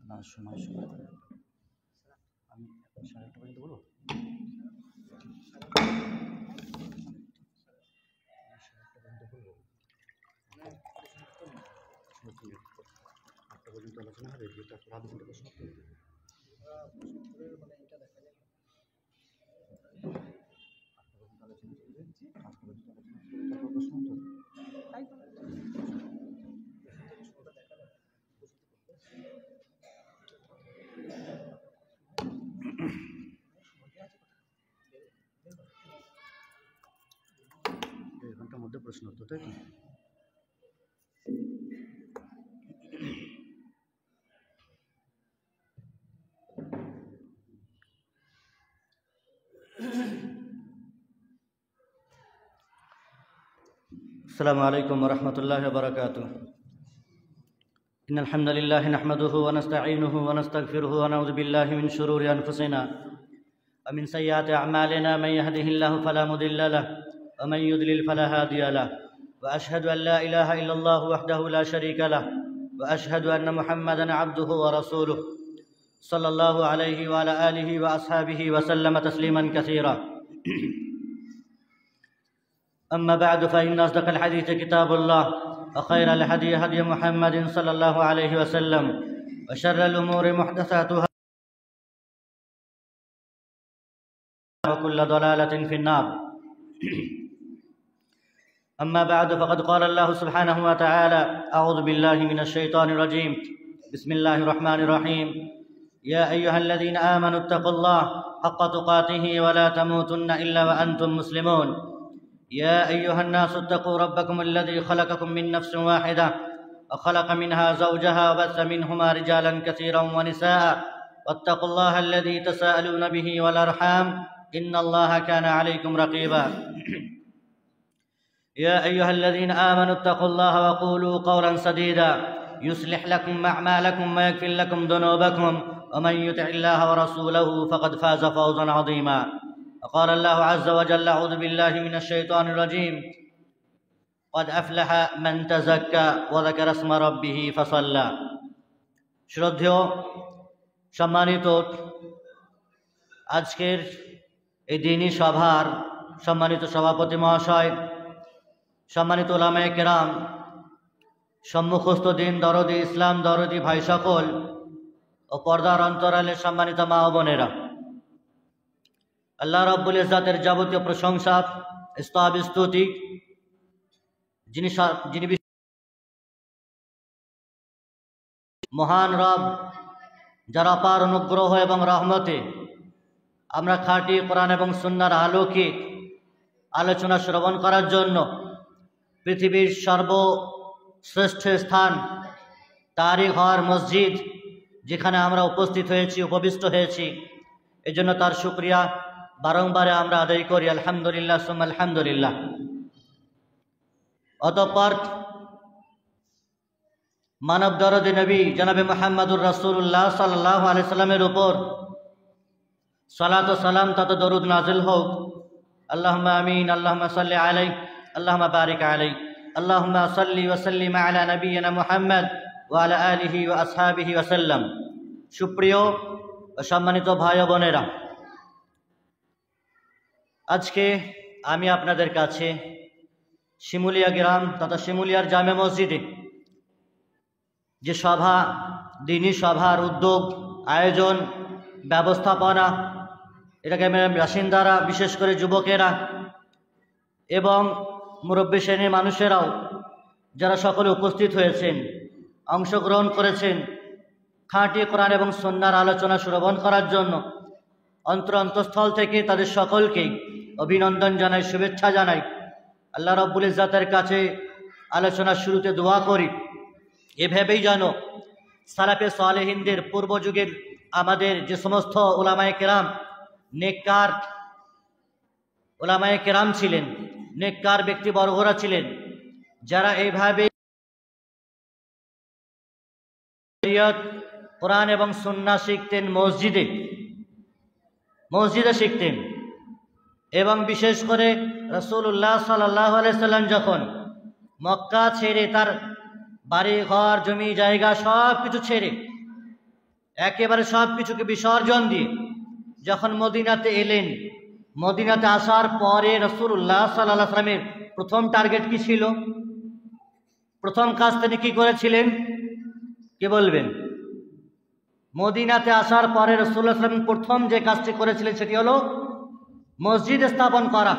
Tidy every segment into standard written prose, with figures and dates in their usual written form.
না সময় সময় আমি 1:30 পর্যন্ত বলবো। 8টা পর্যন্ত আলোচনা হবে, যেটা আধ ঘন্টা প্রশ্ন করতে হবে। ঘন্টার মধ্যে প্রশ্ন উত্তর, তাই তো? السلام عليكم ورحمة الله وبركاته. إن الحمد لله نحمده ونستعينه ونستغفره ونعوذ بالله من شرور أنفسنا ومن سيئات أعمالنا. من يهده الله فلا مضل له ومن يضلل فلا هادي له. وأشهد أن لا إله إلا الله وحده لا شريك له وأشهد أن محمدا عبده ورسوله صلى الله عليه وعلى آله وأصحابه وسلم تسليما كثيرا. أما بعد فإن أصدق الحديث كتاب الله وخير الهدي هدي محمد صلى الله عليه وسلم وشر الأمور محدثاتها وكل ضلالة في النار. أما بعد فقد قال الله سبحانه وتعالى: أعوذ بالله من الشيطان الرجيم. بسم الله الرحمن الرحيم. يا أيها الذين آمنوا اتقوا الله حق تقاته ولا تموتن إلا وأنتم مسلمون. يا أيها الناس اتقوا ربكم الذي خلقكم من نفس واحدة وخلق منها زوجها وبث منهما رجالا كثيرا ونساء واتقوا الله الذي تساءلون به والأرحام إن الله كان عليكم رقيبا. يا أيها الذين آمنوا اتقوا الله وقولوا قولا سديدا يصلح لكم أعمالكم ويغفر لكم ذنوبكم ومن يطع الله ورسوله فقد فاز فوزا عظيما. وقال الله عز وجل: أعوذ بالله من الشيطان الرجيم. قد أفلح من تزكى وذكر اسم ربه فصلى. শ্রদ্ধেয় সম্মানিত আজকের এই দিনই সভার সম্মানিত সভাপতি মহাশয়, সম্মানিত উলামায়ে কেরাম, সম্মুখস্থ দিন দরদি ইসলাম দরদি ভাই সকল ও পর্দার অন্তরালে সম্মানিত মা ও বোনেরা, আল্লাহ রাব্বুল ইজ্জাতের যাবতীয় প্রশংসা স্তব স্তুতি যিনি মহান রব, যার অপার অনুগ্রহ এবং রহমতে আমরা খাঁটি কোরআন এবং সুন্নাহর আলোকে আলোচনা শ্রবণ করার জন্য পৃথিবীর সর্বশ্রেষ্ঠ স্থান তারই ঘর মসজিদ, যেখানে আমরা উপস্থিত হয়েছি, উপবিষ্ট হয়েছি, এজন্য তার শুকরিয়া বারংবারে আমরা আদায় করি। আলহামদুলিল্লাহ সুম্মা আলহামদুলিল্লাহ। অতঃপর মানব দরদি নবী জনাবে মুহাম্মদুর রাসূলুল্লাহ সাল্লাল্লাহু আলাইহি সাল্লামের উপর সালাত ও সালাম তথা দরুদ নাজিল হোক। আল্লাহুম্মা আমিন। আল্লাহুম্মা সাল্লি আলাইহি, আল্লাহুম্মা বারিক আলাইহি, আল্লাহুম্মা সাল্লি ওয়া সাল্লিম আলা নাবিয়িনা মুহাম্মদ ওয়া আলা আলিহি ওয়া আসহাবিহি ওয়া সাল্লাম। সুপ্রিয় ও সম্মানিত ভাই ও বোনেরা, আজকে আমি আপনাদের কাছে শিমুলিয়া গ্রাম তথা শিমুলিয়ার জামে মসজিদে যে সভা, দিনী সভার উদ্যোগ, আয়োজন, ব্যবস্থাপনা, এটাকে বাসিন্দারা, বিশেষ করে যুবকেরা এবং মুরব্বী শ্রেণীর মানুষেরাও যারা সকলে উপস্থিত হয়েছেন, অংশগ্রহণ করেছেন খাঁটি কোরআন এবং সুন্নাহর আলোচনা শ্রবণ করার জন্য, অন্তঃস্থল থেকে তাদের সকলকেই অভিনন্দন জানাই, শুভেচ্ছা জানাই। আল্লাহ রাব্বুল ইজ্জাতের কাছে আলোচনার শুরুতে দোয়া করি, এভাবেই যেন সালাফে সালেহিনদের পূর্ব যুগের আমাদের যে সমস্ত উলামায়ে কেরাম, নেককার উলামায়ে কেরাম ছিলেন, নেককার ব্যক্তিবর্গরা ছিলেন, যারা এইভাবে কোরআন এবং সুন্নাহ শিখতেন, মসজিদে শিখতেন। এবং বিশেষ করে রাসূলুল্লাহ সাল্লাল্লাহু আলাইহি সাল্লাম যখন মক্কা ছেড়ে তার বাড়ি ঘর জমি জায়গা সব কিছু ছেড়ে একেবারে সব কিছুকে বিসর্জন দিয়ে যখন মদিনাতে এলেন, মদিনাতে আসার পরে রাসূলুল্লাহ সাল্লাল্লাহু আলাইহি ওয়াসাল্লামের প্রথম টার্গেট কি ছিল? প্রথম কাজ তিনি কি করেছিলেন? কে বলবেন? মদিনাতে আসার পরে রাসূলুল্লাহ সাল্লাল্লাহু আলাইহি ওয়াসাল্লাম প্রথম যে কাজটি করেছিলেন সেটি হলো মসজিদ স্থাপন করা,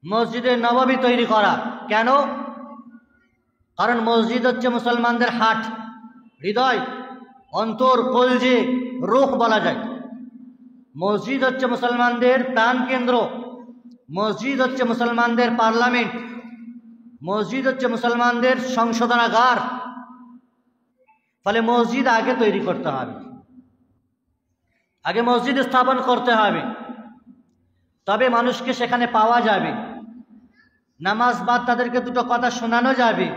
মসজিদে নববী তৈরি করা। কেন? কারণ মসজিদ হচ্ছে মুসলমানদের হাট, হৃদয়, অন্তর, কলজে, রূহ বলা যায়। মসজিদ হচ্ছে মুসলমানদের প্রাণ কেন্দ্র, মসজিদ হচ্ছে মুসলমানদের পার্লামেন্ট, মসজিদ হচ্ছে মুসলমানদের সংশোধনাগার। ফলে মসজিদ আগে তৈরি করতে হবে, আগে মসজিদ স্থাপন করতে হবে, তবে মানুষকে সেখানে পাওয়া যাবে। নামাজ বাদ তাদেরকে দুটো কথা শোনানো যাবে।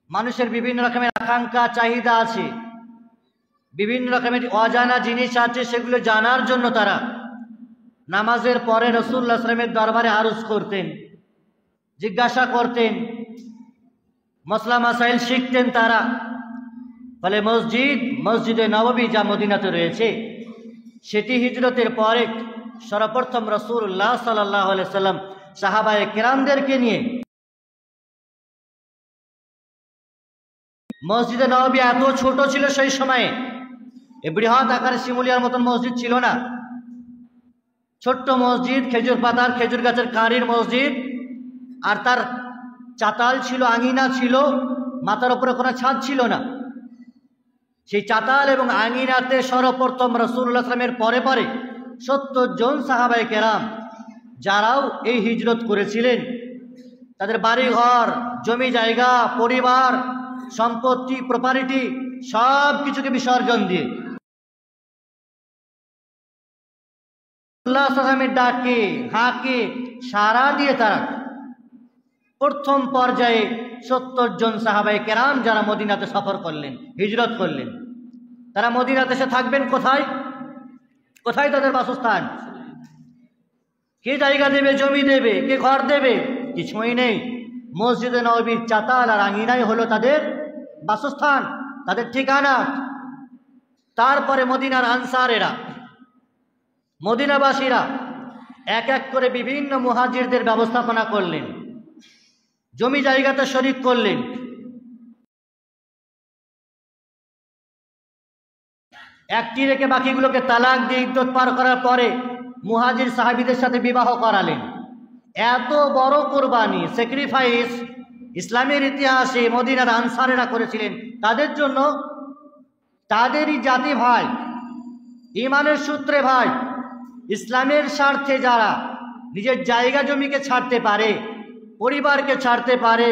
মানুষের বিভিন্ন রকমের আকাঙ্ক্ষা চাহিদা আছে, বিভিন্ন রকমের অজানা জিনিস আছে, সেগুলো জানার জন্য তারা নামাজের পরে রাসূলুল্লাহ সাল্লাল্লাহু আলাইহি ওয়াসাল্লামের দরবারে আরজ করতেন, জিজ্ঞাসা করতেন, মসলা মাসাইল শিখতেন তারা। ফলে মসজিদে নববী যা মদিনাতে রয়েছে সেটি হিজরতের পরে সর্বপ্রথম রাসূলুল্লাহ সাল্লাল্লাহু আলাইহি ওয়াসাল্লাম সাহাবায়ে কেরামদেরকে নিয়ে, মসজিদে নববী এত ছোট ছিল সেই সময়ে, এ বৃহৎ আকারে শিমুলিয়ার মতন মসজিদ ছিল না। ছোট্ট মসজিদ, খেজুর পাতার, খেজুর গাছের কাঁড়ির মসজিদ, আর তার চাতাল ছিল, আঙিনা ছিল, মাথার উপরে কোনো ছাদ ছিল না। সেই চাতাল এবং আঙিনাতে সর্বপ্রথম রাসূলুল্লাহ সাল্লাল্লাহু আলাইহি ওয়াসাল্লামের পরে পরে 70 জন সাহাবায়ে কেরাম যারাও এই হিজরত করেছিলেন, তাদের বাড়ি ঘর, জমি জায়গা, পরিবার, সম্পত্তি, প্রপার্টি সব কিছুকে বিসর্জন দিয়ে রাসূলুল্লাহ সাল্লাল্লাহু আলাইহি ওয়াসাল্লামের ডাকে, হাঁকে সাড়া দিয়ে তারা প্রথম পর্যায়ে 70 জন সাহাবায়ে কেরাম যারা মদিনাতে সফর করলেন, হিজরত করলেন, তারা মদিনাতে এসে থাকবেন কোথায়? কোথায় তাদের বাসস্থান? কে জায়গা দেবে, জমি দেবে, কে ঘর দেবে? কিছুই নেই। মসজিদে নববীর চাতাল আর আঙিনাই হলো তাদের বাসস্থান, তাদের ঠিকানা। তারপরে মদিনার আনসারেরা, মদিনাবাসীরা এক এক করে বিভিন্ন মুহাজিরদের ব্যবস্থাপনা করলেন, জমি জায়গাতে শরীক করলেন। একটি রেখে বাকিগুলোকে তালাক দিয়ে ইদ্যত পার করার পরে মুহাজির সাহাবীদের সাথে বিবাহ করালেন। এত বড় কোরবানি, স্যাক্রিফাইস ইসলামের ইতিহাসে মদিনার আনসারেরা করেছিলেন তাদের জন্য। তাদেরই জাতি ভাই, ইমানের সূত্রে ভাই, ইসলামের স্বার্থে যারা নিজের জায়গা জমিকে ছাড়তে পারে, পরিবারকে ছাড়তে পারে,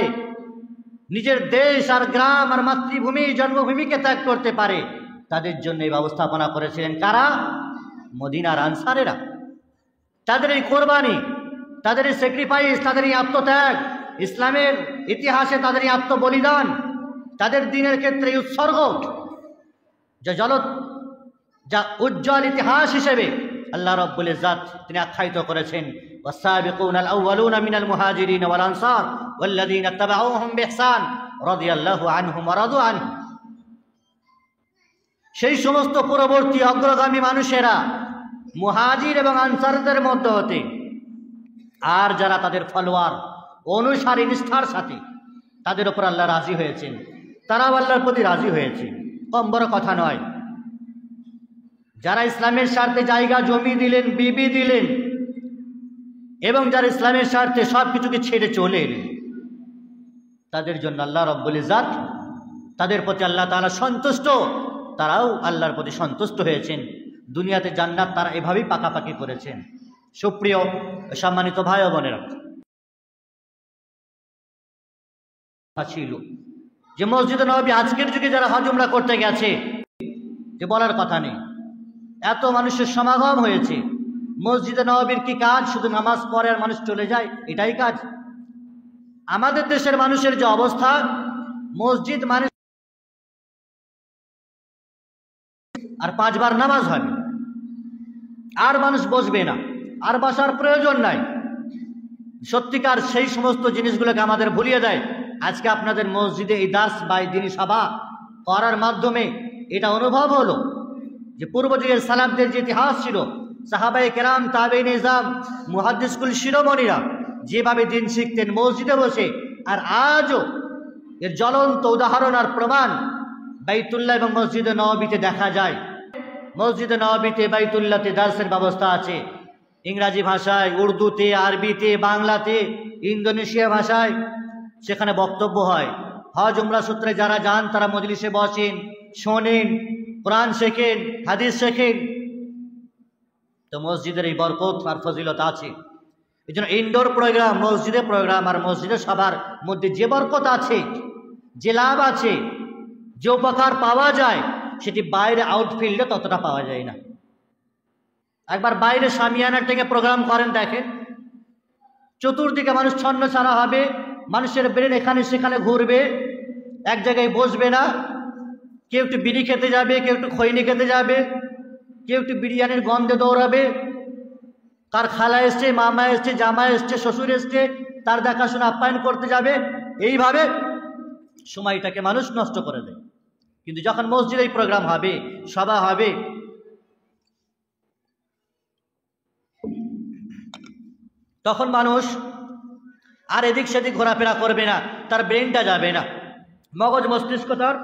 নিজের দেশ আর গ্রাম আর মাতৃভূমি, জন্মভূমিকে ত্যাগ করতে পারে, তাদের জন্য এই ব্যবস্থাপনা করেছিলেন কারা? মদিনার আনসারেরা। তাদের এই কোরবানি, তাদের এই স্যাক্রিফাইস, তাদের এই আত্মত্যাগ, ইসলামের ইতিহাসে তাদের এই আত্মবলিদান, তাদের দিনের ক্ষেত্রে উৎসর্গ যা উজ্জ্বল ইতিহাস হিসেবে আল্লাহ রাব্বুল ইজ্জত তিনি আখ্যায়িত করেছেন। ওয়াসাবিকুনাল আউয়ালুনা মিনাল মুহাজিরিন ওয়াল আনসার ওয়াল্লাযীনা তাবাউহুম বিইহসান রাদিয়াল্লাহু আনহুম ওয়া রাদু আনহু। সেই সমস্ত পরবর্তী অগ্রগামী মানুষেরা মুহাজির এবং আনসারদের মধ্য হতে, আর যারা তাদের ফলোয়ার, অনুসারী, নিষ্ঠার সাথে তাদের উপর আল্লাহ রাজি হয়েছেন, তারাও আল্লাহর প্রতি রাজি হয়েছে। কম বড় কথা নয়। যারা ইসলামের স্বার্থে জায়গা জমি দিলেন, বিবি দিলেন, এবং যারা ইসলামের স্বার্থে সব কিছুকে ছেড়ে চলে এলেন, তাদের জন্য আল্লাহ রাব্বুল ইজ্জত, তাদের প্রতি আল্লাহ তাআলা সন্তুষ্ট, তারাও আল্লাহর প্রতি সন্তুষ্ট হয়েছেন। দুনিয়াতে জান্নাত তারা এভাবেই পাকাপাকি করেছেন। সুপ্রিয় সম্মানিত ভাই ও বোনেরা, ছিল যে মসজিদে নববী আজকের যুগে যারা হজ উমরা করতে গেছে, যে বলার কথা নেই, এত মানুষের সমাগম হয়েছে। মসজিদে নববীর কি কাজ? শুধু নামাজ পড়ে আর মানুষ চলে যায়, এটাই কাজ? আমাদের দেশের মানুষের যে অবস্থা, মসজিদ মানে আর 5 বার নামাজ হবে, আর মানুষ বসবে না, আর বসার প্রয়োজন নাই। সত্যিকার সেই সমস্ত জিনিসগুলোকে আমাদের ভুলিয়ে দেয়। আজকে আপনাদের মসজিদে এই দাস বা এই দিনী সভা করার মাধ্যমে এটা অনুভব হলো যে পূর্বযুগের সালাফদের যে ইতিহাস ছিল, সাহাবায়ে কেরাম, তাবেঈন ইজম, মুহাদ্দিসকুল শিরোমণিরা যেভাবে দিন শিখতেন মসজিদে বসে, আর আজও এর জ্বলন্ত উদাহরণ আর প্রমাণ বাইতুল্লাহ এবং মসজিদে নববীতে দেখা যায়। মসজিদে নববীতে, বাইতুল্লাহতে দার্সের ব্যবস্থা আছে, ইংরাজি ভাষায়, উর্দুতে, আরবিতে, বাংলাতে, ইন্দোনেশিয়া ভাষায় সেখানে বক্তব্য হয়। হজ উমরা সূত্রে যারা যান তারা মজলিসে বসেন, শোনেন, কোরআন শেখেন, হাদিস শেখেন। তো মসজিদের এই বরকত আর ফজিলত আছে। এই জন্য ইনডোর প্রোগ্রাম, মসজিদে প্রোগ্রাম আর মসজিদের সবার মধ্যে যে বরকত আছে, যে লাভ আছে, যে উপকার পাওয়া যায়, সেটি বাইরে আউটফিল্ডে ততটা পাওয়া যায় না। একবার বাইরে শামিয়ানার থেকে প্রোগ্রাম করেন, দেখেন চতুর্দিকে মানুষ ছন্ন ছাড়া হবে, মানুষের ব্রেন এখানে সেখানে ঘুরবে, এক জায়গায় বসবে না। কেউ একটু বিড়ি খেতে যাবে, কেউ একটু খৈনি খেতে যাবে, কেউ একটু বিরিয়ানির গন্ধে দৌড়াবে, তার খালা এসছে, মামা এসছে, জামা এসছে, শ্বশুর এসছে, তার দেখাশোনা আপ্যায়ন করতে যাবে। এইভাবে সময়টাকে মানুষ নষ্ট করে দেয়। কিন্তু যখন মসজিদে প্রোগ্রাম হবে, সভা হবে, তখন মানুষ আর এদিক সেদিক ঘোরাফেরা করবে না, তার ব্রেনটা যাবে না, মগজ মস্তিষ্ক তার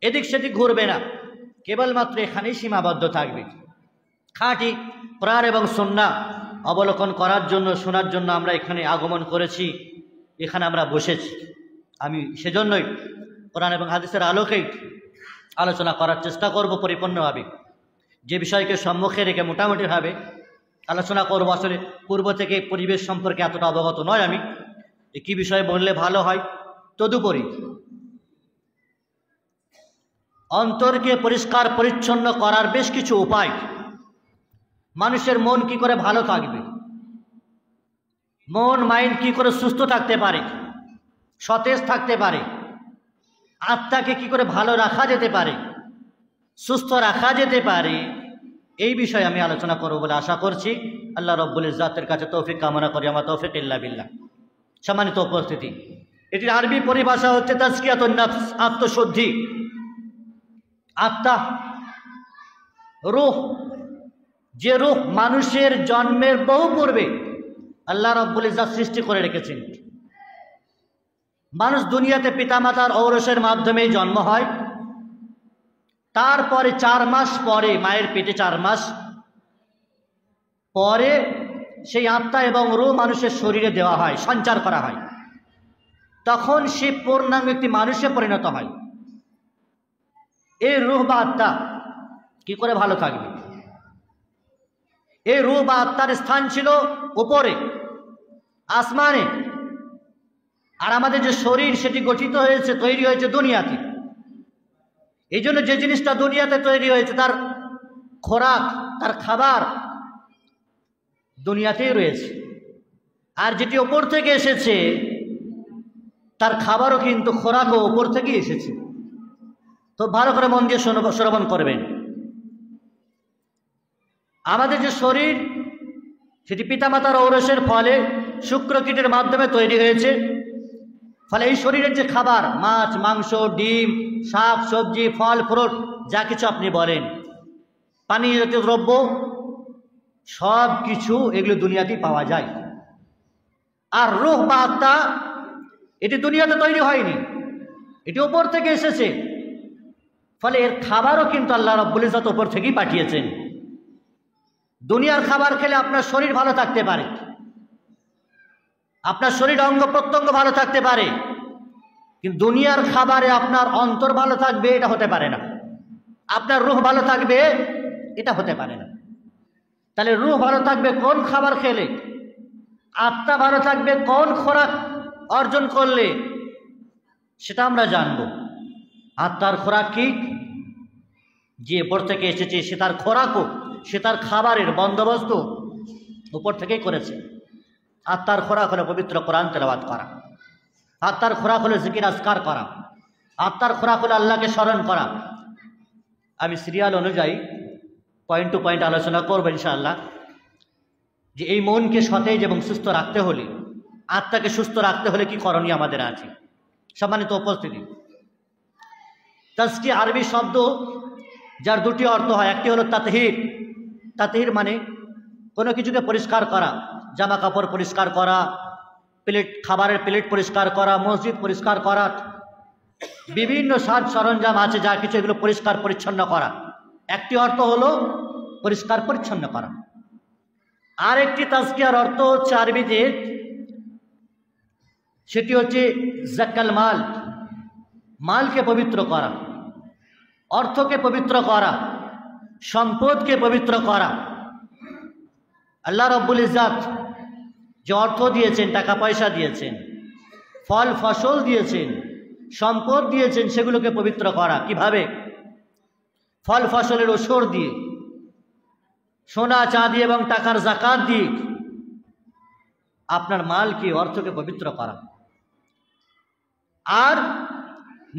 এদিক সেদিক ঘুরবে না, কেবলমাত্র এখানেই সীমাবদ্ধ থাকবে। খাঁটি কোরআন এবং সুন্নাহ অবলোকন করার জন্য, শোনার জন্য আমরা এখানে আগমন করেছি, এখানে আমরা বসেছি। আমি সেজন্যই কোরআন এবং হাদিসের আলোকেই আলোচনা করার চেষ্টা করব পরিপূর্ণভাবে। যে বিষয়কে সম্মুখে রেখে মোটামুটিভাবে আলোচনা করব। আসলে পূর্ব থেকে পরিবেশ সম্পর্কে এতটা অবগত নয় আমি, কী বিষয়ে বললে ভালো হয়। তদুপরি অন্তরকে পরিষ্কার পরিচ্ছন্ন করার বেশ কিছু উপায়। মানুষের মন কি করে ভালো থাকবে, মন মাইন্ড কি করে সুস্থ থাকতে পারে, সতেজ থাকতে পারে, আত্মাকে কি করে ভালো রাখা যেতে পারে, সুস্থ রাখা যেতে পারে, এই বিষয়ে আমি আলোচনা করব বলে আশা করছি। আল্লাহ রব্বুল ইজ্জাতের কাছে তৌফিক কামনা করি, আমার তৌফিক ইল্লা বিল্লাহ। সম্মানিত উপস্থিতি, এটির আরবি পরিভাষা হচ্ছে তাজকিয়াতুন নফস, আত্মশুদ্ধি। আত্মা, রূহ, যে রূহ মানুষের জন্মের বহু পূর্বে আল্লাহ রব্বুল ইজ্জাত সৃষ্টি করে রেখেছেন। মানুষ দুনিয়াতে পিতামাতার ঔরসের মাধ্যমেই জন্ম হয়, তারপরে 4 মাস পরে, মায়ের পেটে 4 মাস পরে সেই আত্মা এবং রূহ মানুষের শরীরে দেওয়া হয়, সঞ্চার করা হয়। তখন সে পূর্ণাঙ্গ একটি মানুষে পরিণত হয়। এই রূহ বা আত্মা কি করে ভালো থাকবে? এই রূহ বা আত্মার স্থান ছিল উপরে, আসমানে, আর আমাদের যে শরীর সেটি গঠিত হয়েছে, তৈরি হয়েছে দুনিয়াতে। এই জন্য যে জিনিসটা দুনিয়াতে তৈরি হয়েছে তার খোরাক, তার খাবার দুনিয়াতেই রয়েছে, আর যেটি ওপর থেকে এসেছে তার খাবারও কিন্তু, খোরাকও ওপর থেকেই এসেছে। তো ভালো করে মন দিয়ে শ্রবণ করবেন। আমাদের যে শরীর সেটি পিতামাতার ঔরসের ফলে শুক্রকীটের মাধ্যমে তৈরি হয়েছে। ফলে এই শরীরের যে খাবার, মাছ, মাংস, ডিম, শাক সবজি, ফল ফ্রুট, যা কিছু আপনি বলেন, পানীয় জাতীয় দ্রব্য, সব কিছু এগুলো দুনিয়াতেই পাওয়া যায়। আর রূহ বা আত্মা এটি দুনিয়াতে তৈরি হয়নি, এটি উপর থেকে এসেছে। ফলে এর খাবারও কিন্তু আল্লাহ রাব্বুল ইজ্জত উপর থেকেই পাঠিয়েছেন। দুনিয়ার খাবার খেলে আপনার শরীর ভালো থাকতে পারে, আপনার শরীর অঙ্গ প্রত্যঙ্গ ভালো থাকতে পারে, কিন্তু দুনিয়ার খাবারে আপনার অন্তর ভালো থাকবে এটা হতে পারে না, আপনার রূহ ভালো থাকবে এটা হতে পারে না। তাহলে রূহ ভালো থাকবে কোন খাবার খেলে, আত্মা ভালো থাকবে কোন খোরাক অর্জন করলে, সেটা আমরা জানব। আত্মার খোরাক কি? যে উপর থেকে এসেছে সে তার খোরাকও, সে তার খাবারের বন্দোবস্ত উপর থেকেই করেছে। আত্মার খোরাক হলো পবিত্র কোরআন তেলাওয়াত করা, আত্মার খোরাক হলো জিকির আজকার করা, আত্মার খোরাক হলো আল্লাহকে স্মরণ করা। আমি সিরিয়াল অনুযায়ী পয়েন্ট টু পয়েন্ট আলোচনা করবো ইনশাআল্লাহ। যে এই মনকে সতেজ এবং সুস্থ রাখতে হলে, আত্মাকে সুস্থ রাখতে হলে কি করণীয় আমাদের আছে। সম্মানিত উপস্থিতি, তাজকিয়া আরবি শব্দ যার দুটি অর্থ হয়। একটি হলো তাতহির। তাতহির মানে কোনো কিছুকে পরিষ্কার করা, জামা কাপড় পরিষ্কার করা, খাবারের প্লেট পরিষ্কার করা, মসজিদ পরিষ্কার করা, বিভিন্ন সাজ সরঞ্জাম আছে যা কিছু, এগুলো পরিষ্কার পরিচ্ছন্ন করা। একটি অর্থ হলো পরিষ্কার পরিচ্ছন্ন করা। আর একটি তাজকিয়ার অর্থ হচ্ছে আরবিতে, সেটি হচ্ছে জাক্কাল মাল, মালকে পবিত্র করা, অর্থকে পবিত্র করা, সম্পদকে পবিত্র করা। আল্লাহ রব্বুল ইজ্জাত যে অর্থ দিয়েছেন, টাকা পয়সা দিয়েছেন, ফল ফসল দিয়েছেন, সম্পদ দিয়েছেন, সেগুলোকে পবিত্র করা। কিভাবে? ফল ফসলের ওসর দিয়ে, সোনা চাঁদি এবং টাকার যাকাত দিয়ে আপনার মালকে, অর্থকে পবিত্র করা। আর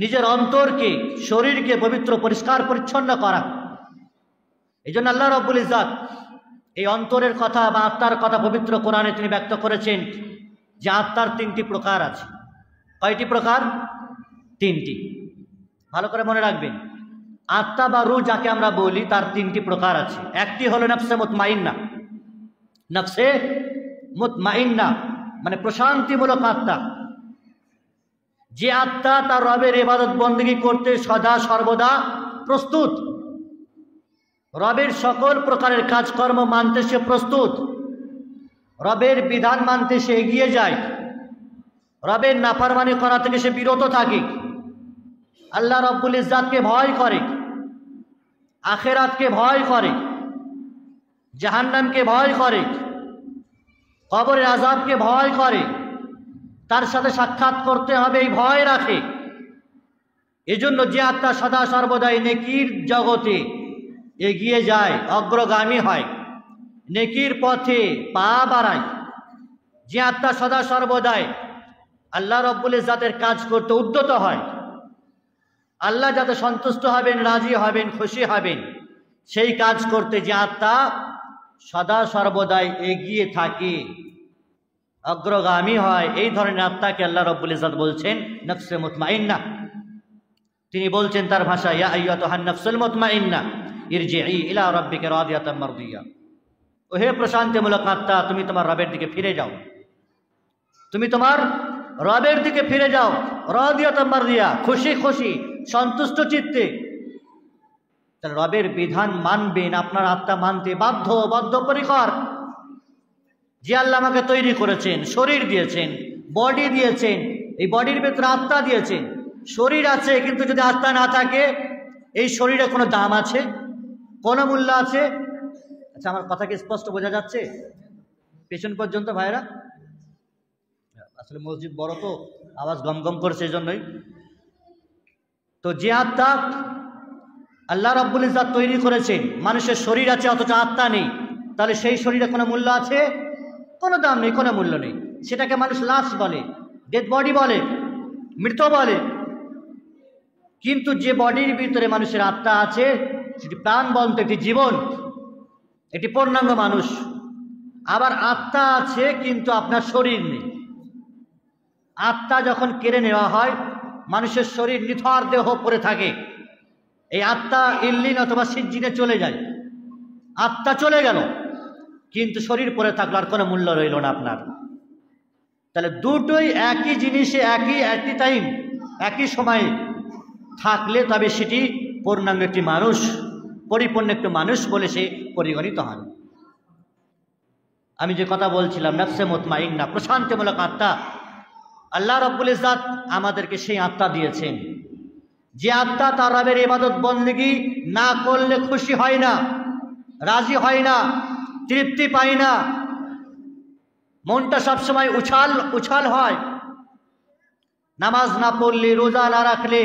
নিজের অন্তরকে, শরীরকে পবিত্র পরিষ্কার পরিচ্ছন্ন করা। এই জন্য আল্লাহ রব্বুল ইজ্জাত এই অন্তরের কথা বা আত্মার কথা পবিত্র কোরআনে তিনি ব্যক্ত করেছেন যে আত্মার 3টি প্রকার আছে। কয়টি প্রকার? 3টি। ভালো করে মনে রাখবেন, আত্মা বা রূহ যাকে আমরা বলি তার 3টি প্রকার আছে। একটি হলো নফসে মুতমাইন্না। নফসে মুতমাইন্না মানে প্রশান্তিমূলক আত্মা। যে আত্মা তার রবের ইবাদত বন্দেগী করতে সদা সর্বদা প্রস্তুত, রবের সকল প্রকারের কাজকর্ম মানতে সে প্রস্তুত, রবের বিধান মানতে সে এগিয়ে যায়, রবের নাফরমানি করা থেকে সে বিরত থাকে, আল্লাহ রব্বুল ইজ্জাতকে ভয় করে, আখিরাতকে ভয় করে, জাহান্নামকে ভয় করে, কবরের আযাবকে ভয় করে, তার সাথে সাক্ষাৎ করতে হবে এই ভয় রাখে। এজন্য যে আত্মা সদা সর্বদাই নেকির জগতে এগিয়ে যায়, অগ্রগামী হয়, নেকির পথে পা বাড়ায়, যে আত্মা সদা সর্বদাই আল্লাহ রব্বুল ইজ্জাতের কাজ করতে উদ্যত হয়, আল্লাহ যাতে সন্তুষ্ট হবেন, রাজি হবেন, খুশি হবেন, সেই কাজ করতে যে আত্মা সদা সর্বদাই এগিয়ে থাকে, অগ্রগামী হয়, এই ধরনের আত্মাকে আল্লাহ রব্বুল ইজ্জাত বলছেন নফসে মুতমাইন্না। তিনি বলছেন তার ভাষায়, ইয়া আইয়ুহান নাফসুল মুতমাইন্না ইরজিই ইলা রাব্বিকা রাদিয়াতাম মারদিয়া। ওহে প্রশান্তিমূলক আত্মা, তুমি তোমার রবের দিকে ফিরে যাও, তুমি তোমার রবের দিকে ফিরে যাও, রাদিয়াতাম মারদিয়া, খুশি খুশি, সন্তুষ্ট চিত্তে। তাহলে রবের বিধান মানবেন, আপনার আত্মা মানতে বাধ্য, বদ্ধপরিকর। যে আল্লাহ আমাকে তৈরি করেছেন, শরীর দিয়েছেন, বডি দিয়েছেন, এই বডির ভেতরে আত্মা দিয়েছেন। শরীর আছে, কিন্তু যদি আত্মা না থাকে, এই শরীরে কোনো দাম আছে, কোনো মূল্য আছে? আচ্ছা, আমার কথা কি স্পষ্ট বোঝা যাচ্ছে পেছন পর্যন্ত ভাইরা? আসলে মসজিদ বড় তো আওয়াজ গম গম করছে, এই জন্যই। তো যে আত্মা আল্লাহ রাব্বুল ইজ্জাত তৈরি করেছেন, মানুষের শরীর আছে অথচ আত্মা নেই, তাহলে সেই শরীরে কোনো মূল্য আছে? কোনো দাম নেই, কোনো মূল্য নেই। সেটাকে মানুষ লাশ বলে, ডেড বডি বলে, মৃত বলে। কিন্তু যে বডির ভিতরে মানুষের আত্মা আছে, সেটি প্রাণবন্ত, একটি জীবন, একটি পূর্ণাঙ্গ মানুষ। আবার আত্মা আছে কিন্তু আপনার শরীর নেই। আত্মা যখন কেড়ে নেওয়া হয়, মানুষের শরীর নিথর দেহ পড়ে থাকে, এই আত্মা ইল্লিন অথবা সিজ্জিনে চলে যায়। আত্মা চলে গেল, কিন্তু শরীর পড়ে থাকলো, আর কোনো মূল্য রইল না আপনার। তাহলে দুটোই একই জিনিসে একই টাইম, একই সময়ে থাকলে তবে সেটি পূর্ণাঙ্গ একটি মানুষ, পরিপূর্ণ একটি মানুষ বলে সে পরিগণিত হন। আমি যে কথা বলছিলাম, নফসে মুতমাইন্না, প্রশান্তিমূলক আত্মা, আল্লাহ রাব্বুল ইজ্জাত আমাদেরকে সেই আত্মা দিয়েছেন। যে আত্মা তার রবের ইবাদত বন্দেগী না করলে খুশি হয় না, রাজি হয় না, তৃপ্তি পায় না, মনটা সবসময় উছাল উছাল হয়। নামাজ না পড়লে, রোজা না রাখলে,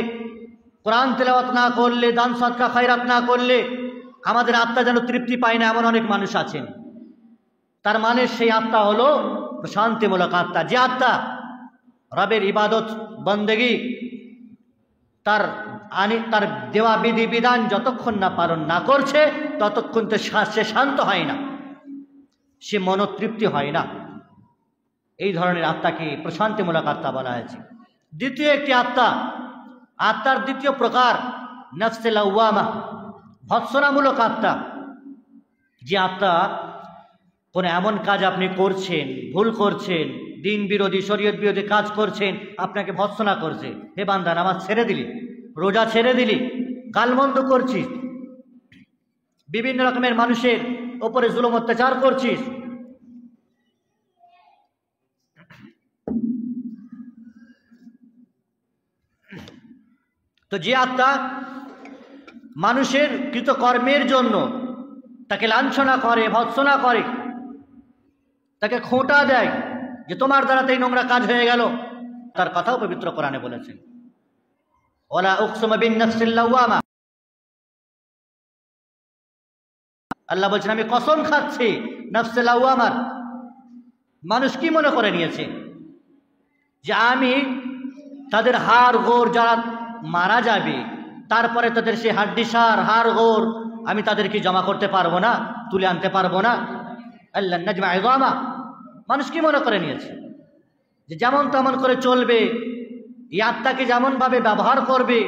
কোরআন তেলাওয়াত না করলে, দান সদকা খয়রাত না করলে আমাদের আত্মা যেন তৃপ্তি পায় না, এমন অনেক মানুষ আছেন। তার মানে সেই আত্মা হলো শান্তিমূলক আত্মা। যে আত্মা রবের ইবাদত বন্দেগী, তার দেওয়া বিধি বিধান যতক্ষণ না পালন না করছে, ততক্ষণ তো সে শান্ত হয় না, সে মনোতৃপ্তি হয় না। এই ধরনের আত্মাকে প্রশান্তিমূলক আত্মা বলা হয়েছে। দ্বিতীয় একটি আত্মা, আত্মার দ্বিতীয় প্রকার নফসে লাওয়ামা, ভৎসনামূলক আত্মা। যে আত্মা কোনো এমন কাজ আপনি করছেন, ভুল করছেন, দিন বিরোধী শরীয়ত বিরোধী কাজ করছেন, আপনাকে ভৎসনা করছে, হে বান্দা নামাজ ছেড়ে দিলি, রোজা ছেড়ে দিলি, গালমন্দ করছিস, বিভিন্ন রকমের মানুষের ওপরে জুলুম অত্যাচার করছিস। তো যে আত্মা মানুষের কৃতকর্মের জন্য তাকে লাঞ্ছনা করে, ভৎসনা করে, তাকে খোঁটা দেয় যে তোমার দ্বারা তো এই নোংরা কাজ হয়ে গেল, তার কথাও পবিত্র কোরআনে বলেছেন, ওয়ালা উকসিমু বিন-নাফসিল লাওয়ামা। আল্লাহ বলছেন আমি কসম খাচ্ছি নফসে লাওয়ামার। মানুষ কি মনে করে নিয়েছে যে আমি তাদের হাড় গোড় যারা মারা যাবে, তারপরে তাদের সে হাড্ডিসার হাড় গোড় আমি তাদেরকে জমা করতে পারবো না, তুলে আনতে পারবো না। আল্লাহ নাজমা ইযামা। মানুষ কি মনে করে নিয়েছে যে যেমন তেমন করে চলবে, এই আত্মাকে যেমনভাবে ব্যবহার করবে,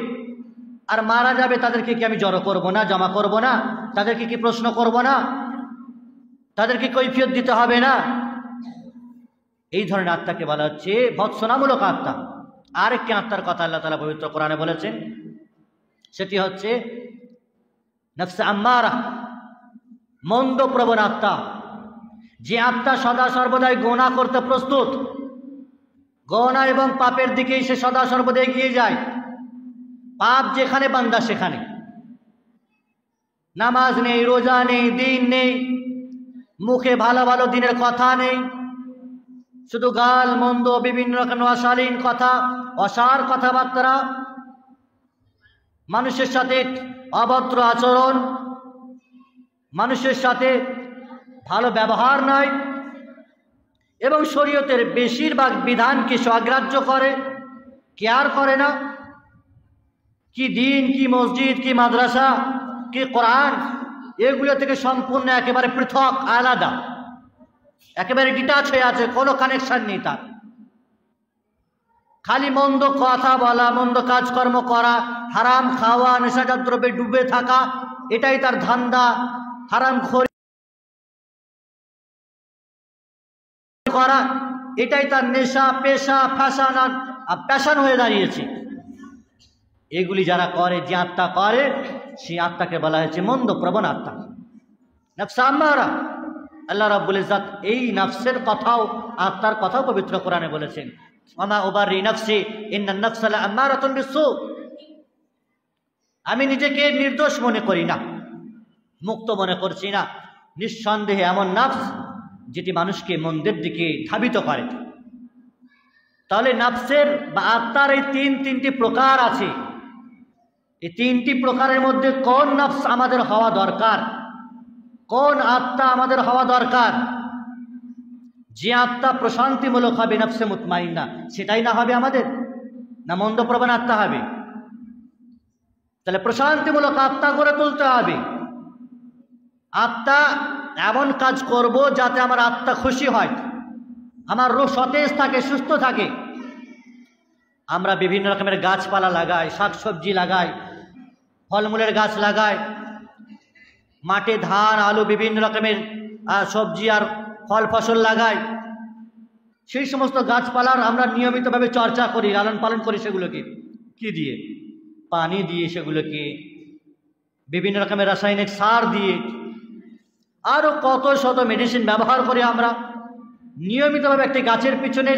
আর মারা যাবে তাদেরকে কি আমি জড়ো করবো না, জমা করবো না, তাদেরকে কি প্রশ্ন করবো না, তাদেরকে কৈফিয়ত দিতে হবে না। এই ধরনের আত্মাকে বলা হচ্ছে ভৎসনামূলক আত্মা। আরেকটি আত্মার কথা আল্লাহ তাআলা পবিত্র কোরআনে বলেছেন, সেটি হচ্ছে নফসে আম্মারা, মন্দ প্রবণ আত্মা। যে আত্মা সদা সর্বদাই গোনা করতে প্রস্তুত, গোনা এবং পাপের দিকেই সে সদা সর্বদা এগিয়ে যায়। পাপ যেখানে বান্দা সেখানে, নামাজ নেই, রোজা নেই, দিন নেই, মুখে ভালো ভালো দিনের কথা নেই, শুধু গাল মন্দ, বিভিন্ন রকমের অশালীন কথা, অসার কথাবার্তা, মানুষের সাথে অভদ্র আচরণ, মানুষের সাথে ভালো ব্যবহার নয়, এবং শরীয়তের বেশিরভাগ বিধানকে সে অগ্রাহ্য করে, কেয়ার করে না। কি দিন, কি মসজিদ, কি মাদ্রাসা, কি কোরআন, এগুলো থেকে সম্পূর্ণ একেবারে পৃথক, আলাদা, একেবারে ডিটাচ হয়ে আছে, কোনো কানেকশন নেই তার। খালি মন্দ কথা বলা, মন্দ কাজকর্ম করা, হারাম খাওয়া, নেশাজাত দ্রব্যে ডুবে থাকা, এটাই তার ধান্দা। হারাম খোরি করা, এটাই তার নেশা, পেশা, প্যাশন হয়ে দাঁড়িয়েছে। এগুলি যারা করে, যে আত্মা করে, সেই আত্মাকে বলা হয়েছে মন্দ প্রবণ আত্মা, নফসে আম্মারা। আল্লাহ রাব্বুল ইজ্জত এই নফসের কথাও, আত্মার কথাও পবিত্র কোরআনে বলেছেন, ওয়ামা উবাররি নফসি ইন্নান নফসা লাআম্মারাতুন বিসসু। আমি নিজেকে নির্দোষ মনে করি না, মুক্ত মনে করছি না। নিঃসন্দেহে এমন নফস যেটি মানুষকে মন্দের দিকে ধাবিত করে। তাহলে নফসের বা আত্মার এই তিনটি প্রকার আছে। এই তিনটি প্রকারের মধ্যে কোন নফস আমাদের হওয়া দরকার, কোন আত্মা আমাদের হওয়া দরকার? যে আত্মা প্রশান্তিমূলক হবে, নফসে মুতমাইন্না, সেটাই না হবে আমাদের, না মন্দ প্রবণ আত্মা হবে? তাহলে প্রশান্তিমূলক আত্মা গড়ে তুলতে হবে। আত্মা এমন কাজ করব যাতে আমার আত্মা খুশি হয়, আমার রূহ সতেজ থাকে, সুস্থ থাকে। আমরা বিভিন্ন রকমের গাছপালা লাগাই, শাকসবজি লাগাই, ফলমূলের গাছ লাগাই, মাঠে ধান, আলু, বিভিন্ন রকমের সবজি আর ফল ফসল লাগাই। সেই সমস্ত গাছপালার আমরা নিয়মিতভাবে চর্চা করি, লালন পালন করি। সেগুলোকে কি দিয়ে? পানি দিয়ে, সেগুলোকে বিভিন্ন রকমের রাসায়নিক সার দিয়ে, আরও কত শত মেডিসিন ব্যবহার করে আমরা নিয়মিতভাবে একটি গাছের পিছনে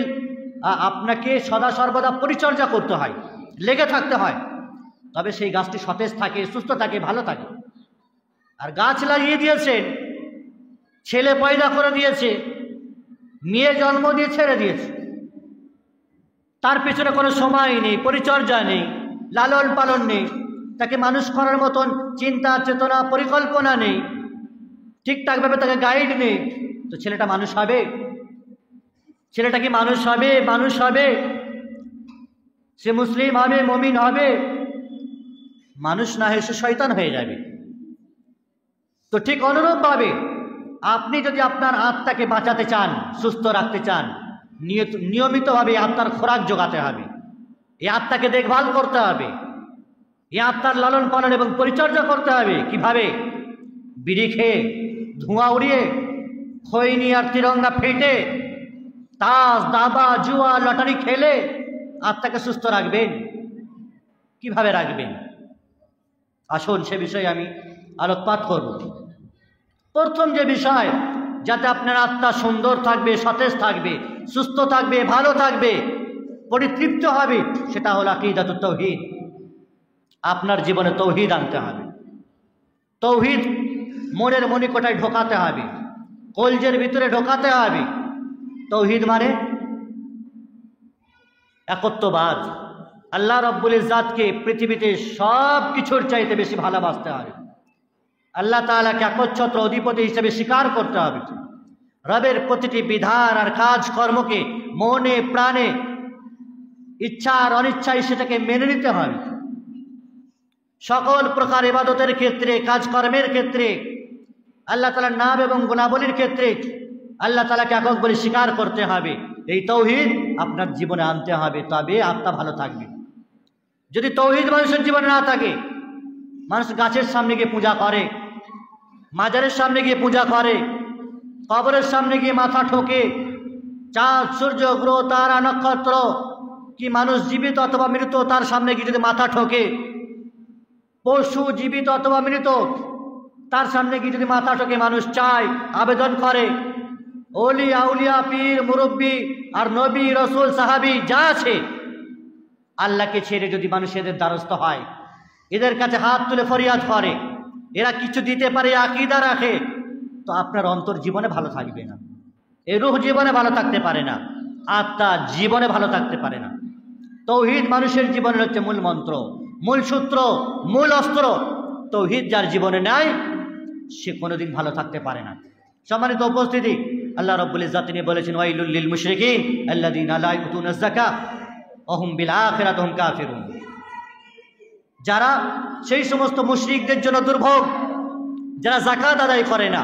আপনাকে সদা সর্বদা পরিচর্যা করতে হয়, লেগে থাকতে হয়, তবে সেই গাছটি সতেজ থাকে, সুস্থ থাকে, ভালো থাকে। আর গাছ লাগিয়ে দিয়েছেন, ছেলে পয়দা করে দিয়েছে, মেয়ে জন্ম দিয়ে ছেড়ে দিয়েছে, তার পিছনে কোনো সময় নেই, পরিচর্যা নেই, লালন পালন নেই, তাকে মানুষ করার মতন চিন্তা, চেতনা, পরিকল্পনা নেই, ঠিকঠাকভাবে তাকে গাইড নেই, তো ছেলেটা মানুষ হবে? ছেলেটা কি মানুষ হবে? মানুষ হবে? সে মুসলিম হবে, মুমিন হবে? মানুষ না হয়ে সে শয়তান হয়ে যাবে। তো ঠিক অনুরূপভাবে আপনি যদি আপনার আত্মাকে বাঁচাতে চান, সুস্থ রাখতে চান, নিয়মিতভাবে আত্মার খোরাক যোগাতে হবে। এই আত্মাকে দেখভাল করতে হবে, এই আত্মার লালন পালন এবং পরিচর্যা করতে হবে। কিভাবে? বিড়ি খেয়ে, ধোঁয়া উড়িয়ে, খৈনি আর তিরঙ্গা ফেটে, তাস দাবা জুয়া লটারি খেলে আত্মাকে সুস্থ রাখবেন? কিভাবে রাখবেন? আসুন সে বিষয়ে আমি আলোকপাত করব। প্রথম যে বিষয়, যাতে আপনার আত্মা সুন্দর থাকবে, সতেজ থাকবে, সুস্থ থাকবে, ভালো থাকবে, পরিতৃপ্ত হবে, সেটা হলো আকীদাতুত তাওহীদ। আপনার জীবনে তৌহিদ আনতে হবে। তৌহিদ মনের মণিকোটায় ঢোকাতে হবে, কলজের ভিতরে ঢোকাতে হবে। তৌহিদ মানে একত্ববাদ। আল্লাহ রাব্বুল ইজ্জাতকে পৃথিবীতে সব কিছুর চাইতে বেশি ভালোবাসতে হবে। আল্লাহ তাআলাকে একচ্ছত্র অধিপতি হিসেবে স্বীকার করতে হবে। রবের প্রতিটি বিধান আর কাজকর্মকে মনে প্রাণে, ইচ্ছা আর অনিচ্ছায় সেটাকে মেনে নিতে হবে। সকল প্রকার ইবাদতের ক্ষেত্রে, কাজকর্মের ক্ষেত্রে, আল্লাহ তাআলার নাম এবং গুণাবলীর ক্ষেত্রে আল্লাহ তাআলাকে একক বলে স্বীকার করতে হবে। এই তৌহিদ আপনার জীবনে আনতে হবে, তবে আত্মা ভালো থাকবে। যদি তৌহিদ মানুষের জীবনে না থাকে, মানুষ গাছের সামনে গিয়ে পূজা করে, মাজারের সামনে গিয়ে পূজা করে, কবরের সামনে গিয়ে মাথা ঠোকে, চাঁদ সূর্য গ্রহ তারা নক্ষত্র কি মানুষ জীবিত অথবা মৃত তার সামনে গিয়ে যদি মাথা ঠোকে, পশু জীবিত অথবা মৃত তার সামনে গিয়ে যদি মাথা ঠোকে, মানুষ চায়, আবেদন করে, ওলি আউলিয়া পীর মুরব্বী আর নবী রসুল সাহাবী যা আছে, আল্লাহকে ছেড়ে যদি মানুষ এদের দ্বারস্থ হয়, এদের কাছে হাত তুলে ফরিয়াদ করে, এরা কিছু দিতে পারে, আকীদা রাখে, তো আপনার অন্তর জীবনে ভালো থাকবে না, এই রূহ জীবনে ভালো থাকতে পারে না, আত্মা জীবনে ভালো থাকতে পারে না। তৌহিদ মানুষের জীবনের হচ্ছে মূল মন্ত্র, মূল সূত্র, মূল অস্ত্র। তৌহিদ যার জীবনে নাই, সে কোনোদিন ভালো থাকতে পারে না। সম্মানিত উপস্থিতি, আল্লাহ রাব্বুল ইজ্জাত তিনি বলেছেন, ওয়াইলুল লিল মুশরিকিন আল্লাযীনা লা ইউতুনাজ যাকাত ওয়া হুম বিল আখিরাতি হুম কাফিরুন। যারা, সেই সমস্ত মুশরিকদের জন্য দুর্ভোগ, যারা যাকাত আদায় করে না।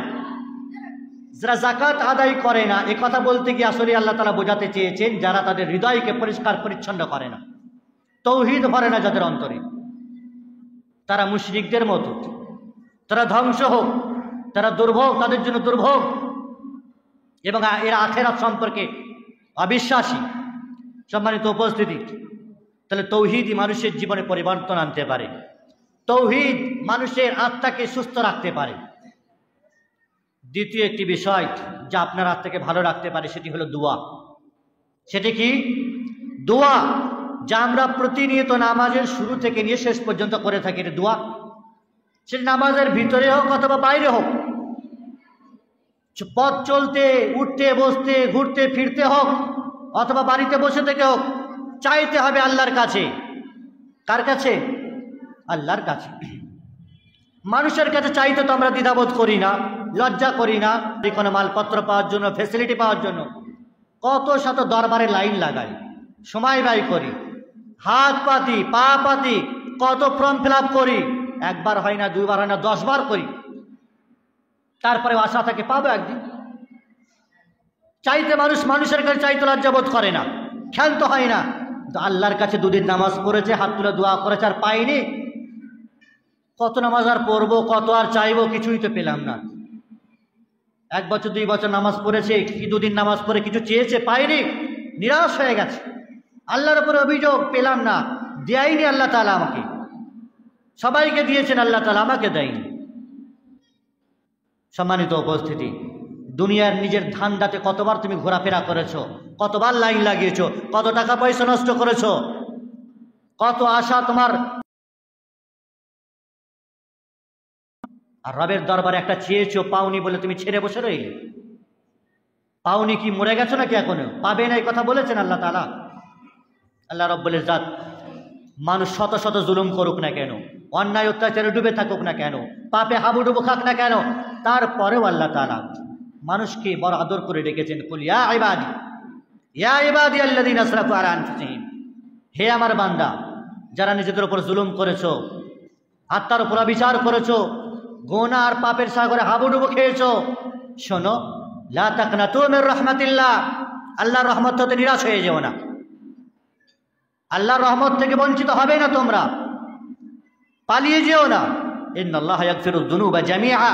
যারা যাকাত আদায় করে না, এ কথা বলতে গিয়ে আসলে আল্লাহ তাআলা বোঝাতে চেয়েছেন যারা তাদের হৃদয়কে পরিষ্কার পরিচ্ছন্ন করে না, তৌহিদ ভরে না যাদের অন্তরে, তারা মুশরিকদের মতো, তারা ধ্বংস হোক, তারা দুর্ভোগ, তাদের জন্য দুর্ভোগ, এবং এরা আখিরাত সম্পর্কে অবিশ্বাসী। সম্মানিত উপস্থিতি, তাহলে তৌহিদই মানুষের জীবনে পরিবর্তন আনতে পারে। তৌহিদ মানুষের আত্মাকে সুস্থ রাখতে পারে। দ্বিতীয় একটি বিষয় যা আপনার আত্মাকে ভালো রাখতে পারে, সেটি হলো দোয়া। সেটি কি? দোয়া, যা আমরা প্রতিনিয়ত নামাজের শুরু থেকে নিয়ে শেষ পর্যন্ত করে থাকি। এটা দোয়া, সেটি নামাজের ভিতরে হোক অথবা বাইরে হোক, পথ চলতে, উঠতে বসতে, ঘুরতে ফিরতে হোক, অথবা বাড়িতে বসে থেকে হোক, চাইতে হবে আল্লাহর কাছে। কার কাছে? আল্লাহর কাছে। মানুষের কাছে চাইতে তো আমরা দ্বিধাবোধ করি না, লজ্জা করি না। কোনো মালপত্র পাওয়ার জন্য, ফ্যাসিলিটি পাওয়ার জন্য কত শত দরবারে লাইন লাগাই, সময় ব্যয় করি, হাত পাতি, পা পাতি, কত ফর্ম ফিল আপ করি, একবার হয় না, দুইবার হয় না, 10 বার করি। তারপরে আশা থাকে পাবো একদিন। চাইতে মানুষের কাছে চাইতে লজ্জাবোধ করে না, ক্ষান্ত হয় না। তো আল্লাহর কাছে দুদিন নামাজ পড়েছে, হাত তুলে দোয়া করেছে, আর পাইনি। কত নামাজ আর পড়বো, কত আর চাইবো, কিছুই তো পেলাম না। 1 বছর 2 বছর নামাজ পড়েছে, কি 2 দিন নামাজ পড়ে কিছু চেয়েছে, পাইনি, নিরাশ হয়ে গেছে। আল্লাহর উপরে অভিযোগ, পেলাম না, দেয়নি আল্লাহ তাআলা আমাকে। সবাইকে দিয়েছেন আল্লাহ তাআলা, আমাকে দেয়নি। সম্মানিত উপস্থিতি, দুনিয়ার নিজের ধান্দাতে কতবার তুমি ঘোরাফেরা করেছো, কতবার লাইন লাগিয়েছো, কত টাকা পয়সা নষ্ট করেছো, কত আশা তোমার। আর রবের দরবারে একটা চেয়েছো, পাওনি বলে তুমি ছেড়ে বসে রইলে। পাওনি কি মরে গেছো নাকি এখনো? পাবে না, এই কথা বলেছেন আল্লাহ তাআলা। আল্লাহ রাব্বুল ইজ্জাত মানুষ শত শত জুলুম করুক না কেন, অন্যায় অত্যাচারে ডুবে থাকুক না কেন, পাপে হাবুডুবু খাক না কেন, তারপরেও আল্লাহ তাআলা মানুষকে বড় আদর করে ডেকেছেন, কুল ইয়া ইবাদি আল্লাযীনা আসরাফু আলা আনফুসিহিম। হে আমার বান্দা, যারা নিজেদের উপর জুলুম করেছো, আত্মার উপর বিচার করেছো, গুনাহ আর পাপের সাগরে হাবুডুবু খেয়েছো, শোনো, লা তাকনাতু মির রাহমাতিল্লাহ, আল্লাহর রহমত হতে নিরাশ হয়ে যেও না। আল্লাহর রহমত থেকে বঞ্চিত হবে না, তোমরা পালিয়ে যেও না। ইন্নাল্লাহা ইয়াগফিরুয যুনুবা জামিআ,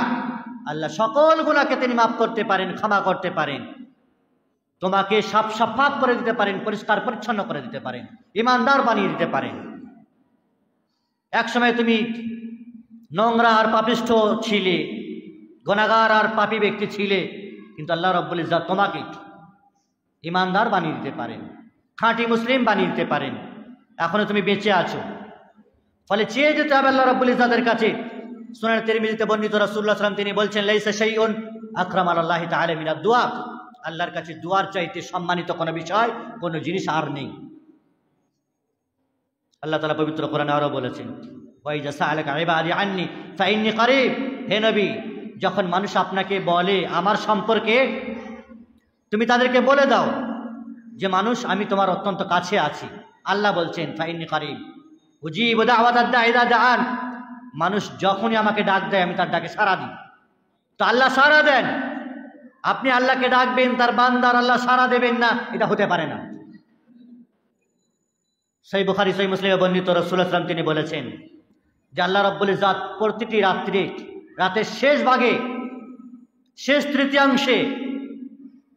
আল্লাহ সকল গুনাহকে তিনি মাফ করতে পারেন, ক্ষমা করতে পারেন। তোমাকে সাফ করে দিতে পারেন, পরিষ্কার পরিচ্ছন্ন করে দিতে পারেন, ইমানদার বানিয়ে দিতে পারেন। এক সময় তুমি নোংরা আর পাপিষ্ঠ ছিলে, গুনাহগার আর পাপী ব্যক্তি ছিলে, কিন্তু আল্লাহ রাব্বুল ইজ্জত তোমাকে ইমানদার বানিয়ে দিতে পারেন, খাঁটি মুসলিম বানিয়ে দিতে পারেন। এখনো তুমি বেঁচে আছো, ফলে চেয়ে যেতে হবে আল্লাহ রাব্বুল ইজ্জতের কাছে। সুনান তিরমিজিতে বর্ণিত রাসূলুল্লাহ সাল্লাল্লাহু আলাইহি ওয়াসাল্লাম তিনি বলছেন, লাইসা শাইউন আকরাম আলাল্লাহি তাআলা মিনাদ দুআ, আল্লাহর কাছে দুয়ার চাইতে সম্মানিত কোনো বিষয়, কোনো জিনিস আর নেই। আল্লাহ তাআলা পবিত্র কোরআনে আরো বলেছেন, ওয়াইজা সাআলাকা ইবাদি আন্নি ফাইন্নী করিব, হে নবী, যখন মানুষ আপনাকে বলে আমার সম্পর্কে, তুমি তাদেরকে বলে দাও যে মানুষ আমি তোমার অত্যন্ত কাছে আছি। আল্লাহ বলছেন ফাইন্নী করিব উজিবু দাওয়াতাদ দাঈ ইযা দাআন, মানুষ যখনই আমাকে ডাক দেয় আমি তার ডাকে সাড়া দিই। তো আল্লাহ সাড়া দেন, আপনি আল্লাহকে ডাকবেন, তার বান্দার আল্লাহ সাড়া দেবেন না, এটা হতে পারে না। সহিহ বুখারী সহিহ মুসলিমে বর্ণিত রাসূলুল্লাহ সাল্লাল্লাহু আলাইহি ওয়াসাল্লাম তিনি বলেছেন যে আল্লাহ রাব্বুল ইজ্জত প্রতিটি রাত্রে, রাতের শেষ ভাগে, শেষ তৃতীয়াংশে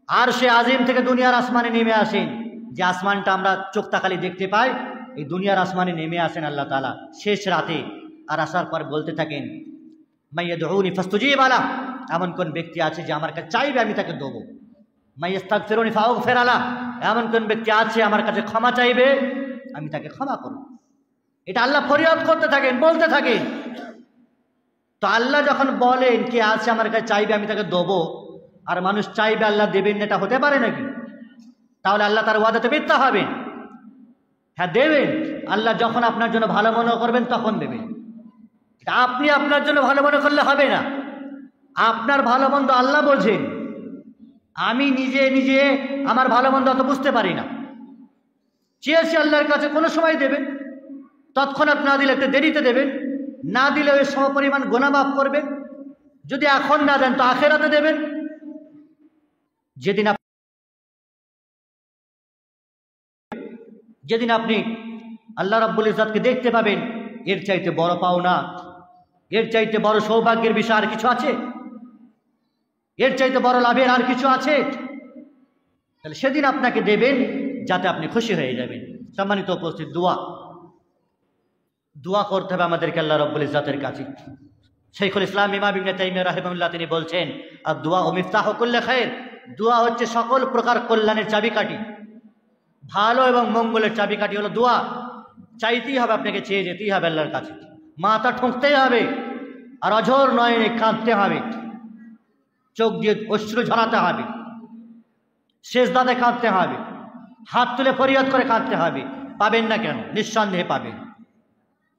আরশে আজিম থেকে দুনিয়ার আসমানে নেমে আসেন। যে আসমানটা আমরা চোখ তাকালে দেখতে পাই, এই দুনিয়ার আসমানে নেমে আসেন আল্লাহ তাআলা শেষ রাতে। আর আসার পর বলতে থাকেন, মাইয়াদউনি ফাস্তাজিব লাহ, এমন কোন ব্যক্তি আছে যে আমার কাছে চাইবে আমি তাকে দেবো। মাইয়াস্তাগফিরুনি ফাগফির লাহ, এমন কোন ব্যক্তি আছে আমার কাছে ক্ষমা চাইবে আমি তাকে ক্ষমা করব। এটা আল্লাহ ফরিয়াদ করতে থাকেন, বলতে থাকেন। তো আল্লাহ যখন বলেন কে আছে আমার কাছে চাইবে আমি তাকে দেবো, আর মানুষ চাইবে আল্লাহ দেবেন না, এটা হতে পারে নাকি? তাহলে আল্লাহ তার ওয়াদাতে মিথ্যা হবেন? হ্যাঁ দেবেন। আল্লাহ যখন আপনার জন্য ভালো মনে করবেন তখন দেবেন। আপনি আপনার জন্য ভালো মনে করলে হবে না, আপনার ভালো মন্দ আল্লাহ বোঝেন। আমি নিজে নিজে আমার ভালো মন্দ অত বুঝতে পারি না। চেয়েছি আল্লাহর কাছে, কোনো সময় দেবেন, তৎক্ষণাৎ না দিলে একটু দেরিতে দেবেন, না দিলে ওই সমপরিমাণ গুনাহ মাফ করবেন। যদি এখন না দেন তো আখেরাতে দেবেন। যেদিন আপনি আল্লাহ রাব্বুল ইজ্জতকে দেখতে পাবেন, এর চাইতে বড় পাওনা, এর চাইতে বড় সৌভাগ্যের বিষয় আর কিছু আছে? এর চাইতে বড় লাভের আর কিছু আছে? তাহলে সেদিন আপনাকে দেবেন যাতে আপনি খুশি হয়ে যাবেন। সম্মানিত উপস্থিত, দোয়া করতে হবে আমাদেরকে আল্লাহ রাব্বুল ইজ্জতের কাছে। শাইখুল ইসলাম ইমাম ইবনে তাইমিয়া রাহিমাহুল্লাহ তিনি বলছেন, আর দোয়া ও মিফতাহু কুল্লি খায়র, দোয়া হচ্ছে সকল প্রকার কল্যাণের চাবিকাঠি, ভালো এবং মঙ্গলের চাবিকাঠি হলো দোয়া। চাইতেই হবে, আপনাকে চেয়ে যেতেই হবে আল্লাহর কাছে, মাথা ঠুকতেই হবে, আর অঝোর নয়নে কাঁদতে হবে, চোখ দিয়ে অশ্রু ঝরাতে হবে, সেজদাতে কাঁদতে হবে, হাত তুলে ফরিয়াদ করে কাঁদতে হবে। পাবেন না কেন? নিঃসন্দেহে পাবেন।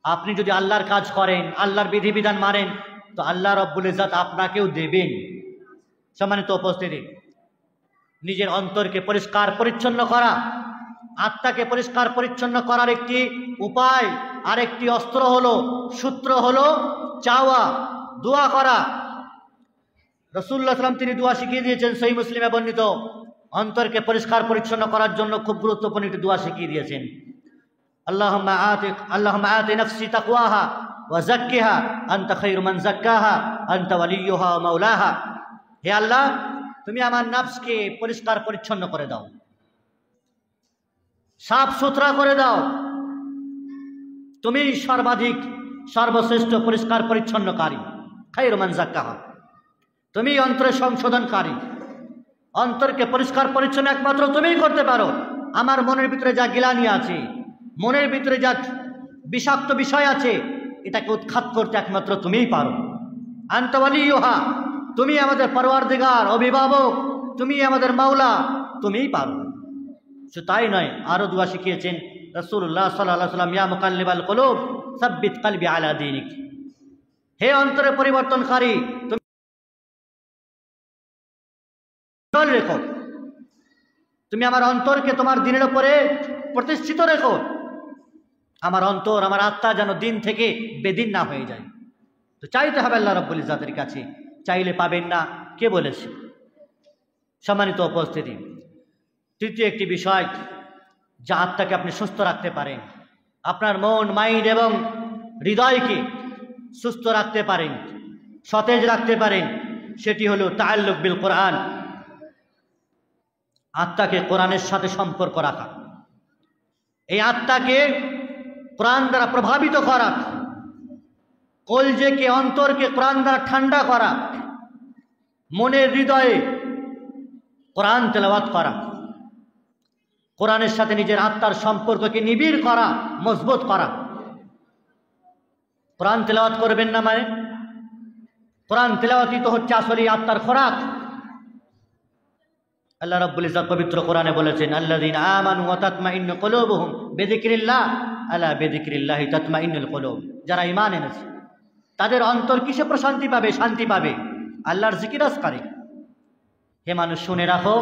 আপনি যদি আল্লাহর কাজ করেন, আল্লাহর বিধিবিধান মানেন, তো আল্লাহ রাব্বুল ইজ্জত আপনাকেও দেবেন। সম্মানিত উপস্থিতি, নিজের অন্তরকে পরিষ্কার পরিচ্ছন্ন করা, আত্মাকে পরিষ্কার পরিচ্ছন্ন করার একটি উপায়, আরেকটি অস্ত্র হলো, সূত্র হলো চাওয়া, দোয়া করা। রাসূলুল্লাহ সাল্লাল্লাহু আলাইহি ওয়াসাল্লাম তিনি দোয়া শিখিয়ে দিয়েছেন, সহিহ মুসলিমে বর্ণিত, অন্তরকে পরিষ্কার পরিচ্ছন্ন করার জন্য খুব গুরুত্বপূর্ণ একটি দোয়া শিখিয়ে দিয়েছেন। আল্লাহুম্মা আতি নাফসি তাকওয়াহা ওয়া যাক্কিহা আনতা খায়রু মান যাক্কাহা আনতা ওয়ালিয়্যুহা ওয়া মাওলাহা। হে আল্লাহ, তুমি আমার নফসকে পরিষ্কার পরিচ্ছন্ন করে দাও, সাফ সুতরা করে দাও। তুমি সর্বাধিক সর্বশ্রেষ্ঠ পরিষ্কার পরিচ্ছন্নকারী, খায়রু মান যাক্কাহা, তুমি অন্তরের সংশোধনকারী। অন্তরকে পরিষ্কার পরিচ্ছন্ন একমাত্র তুমিই করতে পারো। আমার মনের ভিতরে যা গিলানি আছে, মনের ভিতরে যা বিষাক্ত বিষয় আছে, এটাকে উৎখাত করতে একমাত্র তুমিই পারো। আনতা ওয়ালিয়্যুহা, তুমি আমাদের পরওয়ারদিগার, অভিভাবক, তুমি আমাদের মাওলা, তুমিই পারো। শুধু তাই নয়, আরো দোয়া শিখিয়েছেন রাসূলুল্লাহ সাল্লাল্লাহু আলাইহি ওয়াসাল্লাম, ইয়া মুকাল্লিবাল কুলুব সাব্বিত কলবি আলা দীনিক। হে অন্তরে পরিবর্তনকারী, তুমি রেখো, তুমি আমার অন্তরকে তোমার দিনের উপরে প্রতিষ্ঠিত রেখো। আমার অন্তর, আমার আত্মা যেন দিন থেকে বেদিন না হয়ে যায়। তো চাইতে হবে আল্লাহ রাব্বুল ইজ্জতের কাছে, চাইলে পাবেন না কে বলেছে? সম্মানিত উপস্থিতি, তৃতীয় একটি বিষয় যা আত্মাকে আপনি সুস্থ রাখতে পারেন, আপনার মন, মাইন্ড এবং হৃদয়কে সুস্থ রাখতে পারেন, সতেজ রাখতে পারেন, সেটি হলো তাআল্লুক বিল কোরআন, আত্মাকে কোরআনের সাথে সম্পর্ক রাখা। এই আত্মাকে কোরআন দ্বারা প্রভাবিত করা, কলজেকে, অন্তরকে কোরআন দ্বারা ঠান্ডা করা, মনের হৃদয়ে কোরআন তেলাওয়াত করা, কোরআনের সাথে নিজের আত্মার সম্পর্ককে নিবিড় করা, মজবুত করা। কোরআন তেলাওয়াত করবেন না মানে কোরআন তেলাওয়াতই তো হচ্ছে আসলে আত্মার খোরাক। আল্লাহ রাব্বুল ইজ্জত পবিত্র কোরআনে বলেছেন, আল্লাযীনা আমানু ওয়া তাতমাইন্নু কুলুবুহুম বিযিকরিল্লাহ আলা বিযিকরিল্লাহি তাতমাইন্নুল কুলুব। যারা ঈমান এনেছে তাদের অন্তর কিসে প্রশান্তি পাবে, শান্তি পাবে? আল্লাহর জিকির আজকারে। হে মানুষ শুনে রাখো,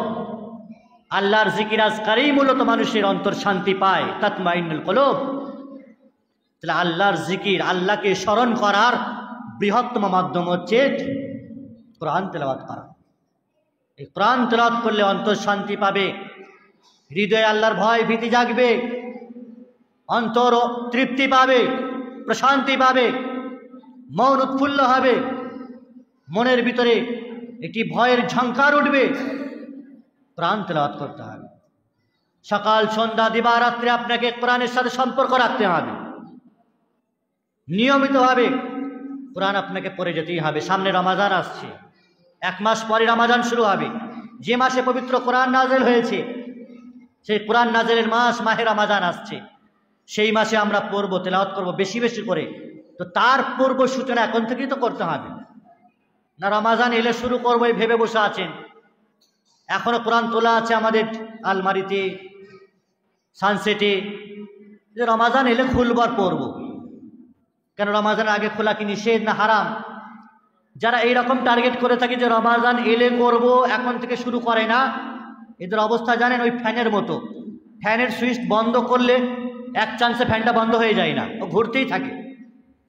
আল্লাহর জিকির আজকারেই মূলত মানুষের অন্তর শান্তি পায়, তাতমাইন্নুল কুলুব। তাহলে আল্লাহর জিকির, আল্লাহকে স্মরণ করার বৃহত্তম মাধ্যম হচ্ছে কোরআন তেলাওয়াত করা। এই কোরআন তেলাওয়াত করলে অন্তর শান্তি পাবে, হৃদয়ে আল্লাহর ভয় ভীতি জাগবে, অন্তর তৃপ্তি পাবে, প্রশান্তি পাবে, মন উৎফুল্ল হবে, মনের ভিতরে একটি ভয়ের ঝংকার উঠবে। কোরআন তেলাওয়াত করতে হবে। সকাল সন্ধ্যা দিবারাত্রে আপনাকে কোরআনের সাথে সম্পর্ক রাখতে হবে, নিয়মিতভাবে কোরআন আপনাকে পড়ে যেতেই হবে। সামনে রমাজান আসছে, 1 মাস পরে রমাজান শুরু হবে। যে মাসে পবিত্র কোরআন নাজেল হয়েছে, সেই কোরআন নাজেলের মাস মাহে রমাজান আসছে। সেই মাসে আমরা পড়বো, তেলাওয়াত করবো বেশি বেশি করে। তো তার পূর্ব সূচনা এখন থেকেই তো করতে হবে না। রমাজান এলে শুরু করবো এই ভেবে বসে আছেন। এখনো কোরআন তোলা আছে আমাদের আলমারিতে, সানসেটে, যে রমাজান এলে খুলবো আর পড়বো। কেন রমাজানের আগে খোলা কি নিষেধ না হারাম? যারা এইরকম টার্গেট করে থাকে যে রমাজান এলে করব, এখন থেকে শুরু করে না, এদের অবস্থা জানেন ওই ফ্যানের মতো। ফ্যানের সুইচ বন্ধ করলে এক চান্সে ফ্যানটা বন্ধ হয়ে যায় না, ও ঘুরতেই থাকে,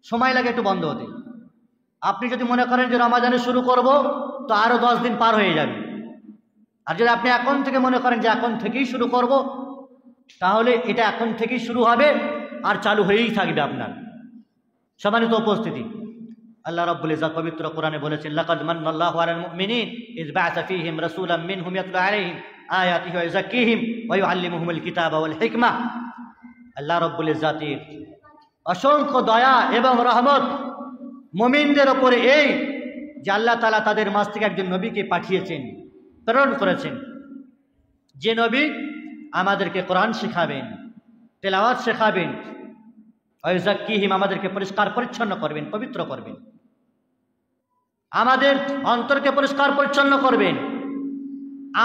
সময় লাগে একটু বন্ধ হতে। আপনি যদি মনে করেন যে রমাজানে শুরু করব, তো আরও 10 দিন পার হয়ে যাবে। আর যদি আপনি এখন থেকে মনে করেন যে এখন থেকেই শুরু করব, তাহলে এটা এখন থেকেই শুরু হবে আর চালু হয়েই থাকবে আপনার। সম্মানিত উপস্থিতি, আল্লাহ রাব্বুল ইজ্জত পবিত্র কোরআনে বলেছেন, লাকাদ মান্নাল্লাহু আলাল মুমিনিন ইয বা'আসা ফীহিম রাসূলাম মিনহুম ইয়াতলু আলাইহিম আয়াতিহি ওয়া ইউযাক্কিহিম ওয়া ইউআল্লিমুহুমুল কিতাবা ওয়াল হিকমা। আল্লাহ রাব্বুল ইজ্জতের অসংখ্য দয়া এবং রহমত মুমিনদের উপরে এই যে আল্লাহ তাআলা তাদের মাঝ থেকে একজন নবীকে পাঠিয়েছেন, প্রেরণ করেছেন, যে নবী আমাদেরকে কোরআন শেখাবেন, তেলাওয়াত শেখাবেন, ওয়াইযাক্কিহিম আমাদেরকে পরিষ্কার পরিচ্ছন্ন করবেন, পবিত্র করবেন, আমাদের অন্তরকে পরিষ্কার পরিচ্ছন্ন করবেন,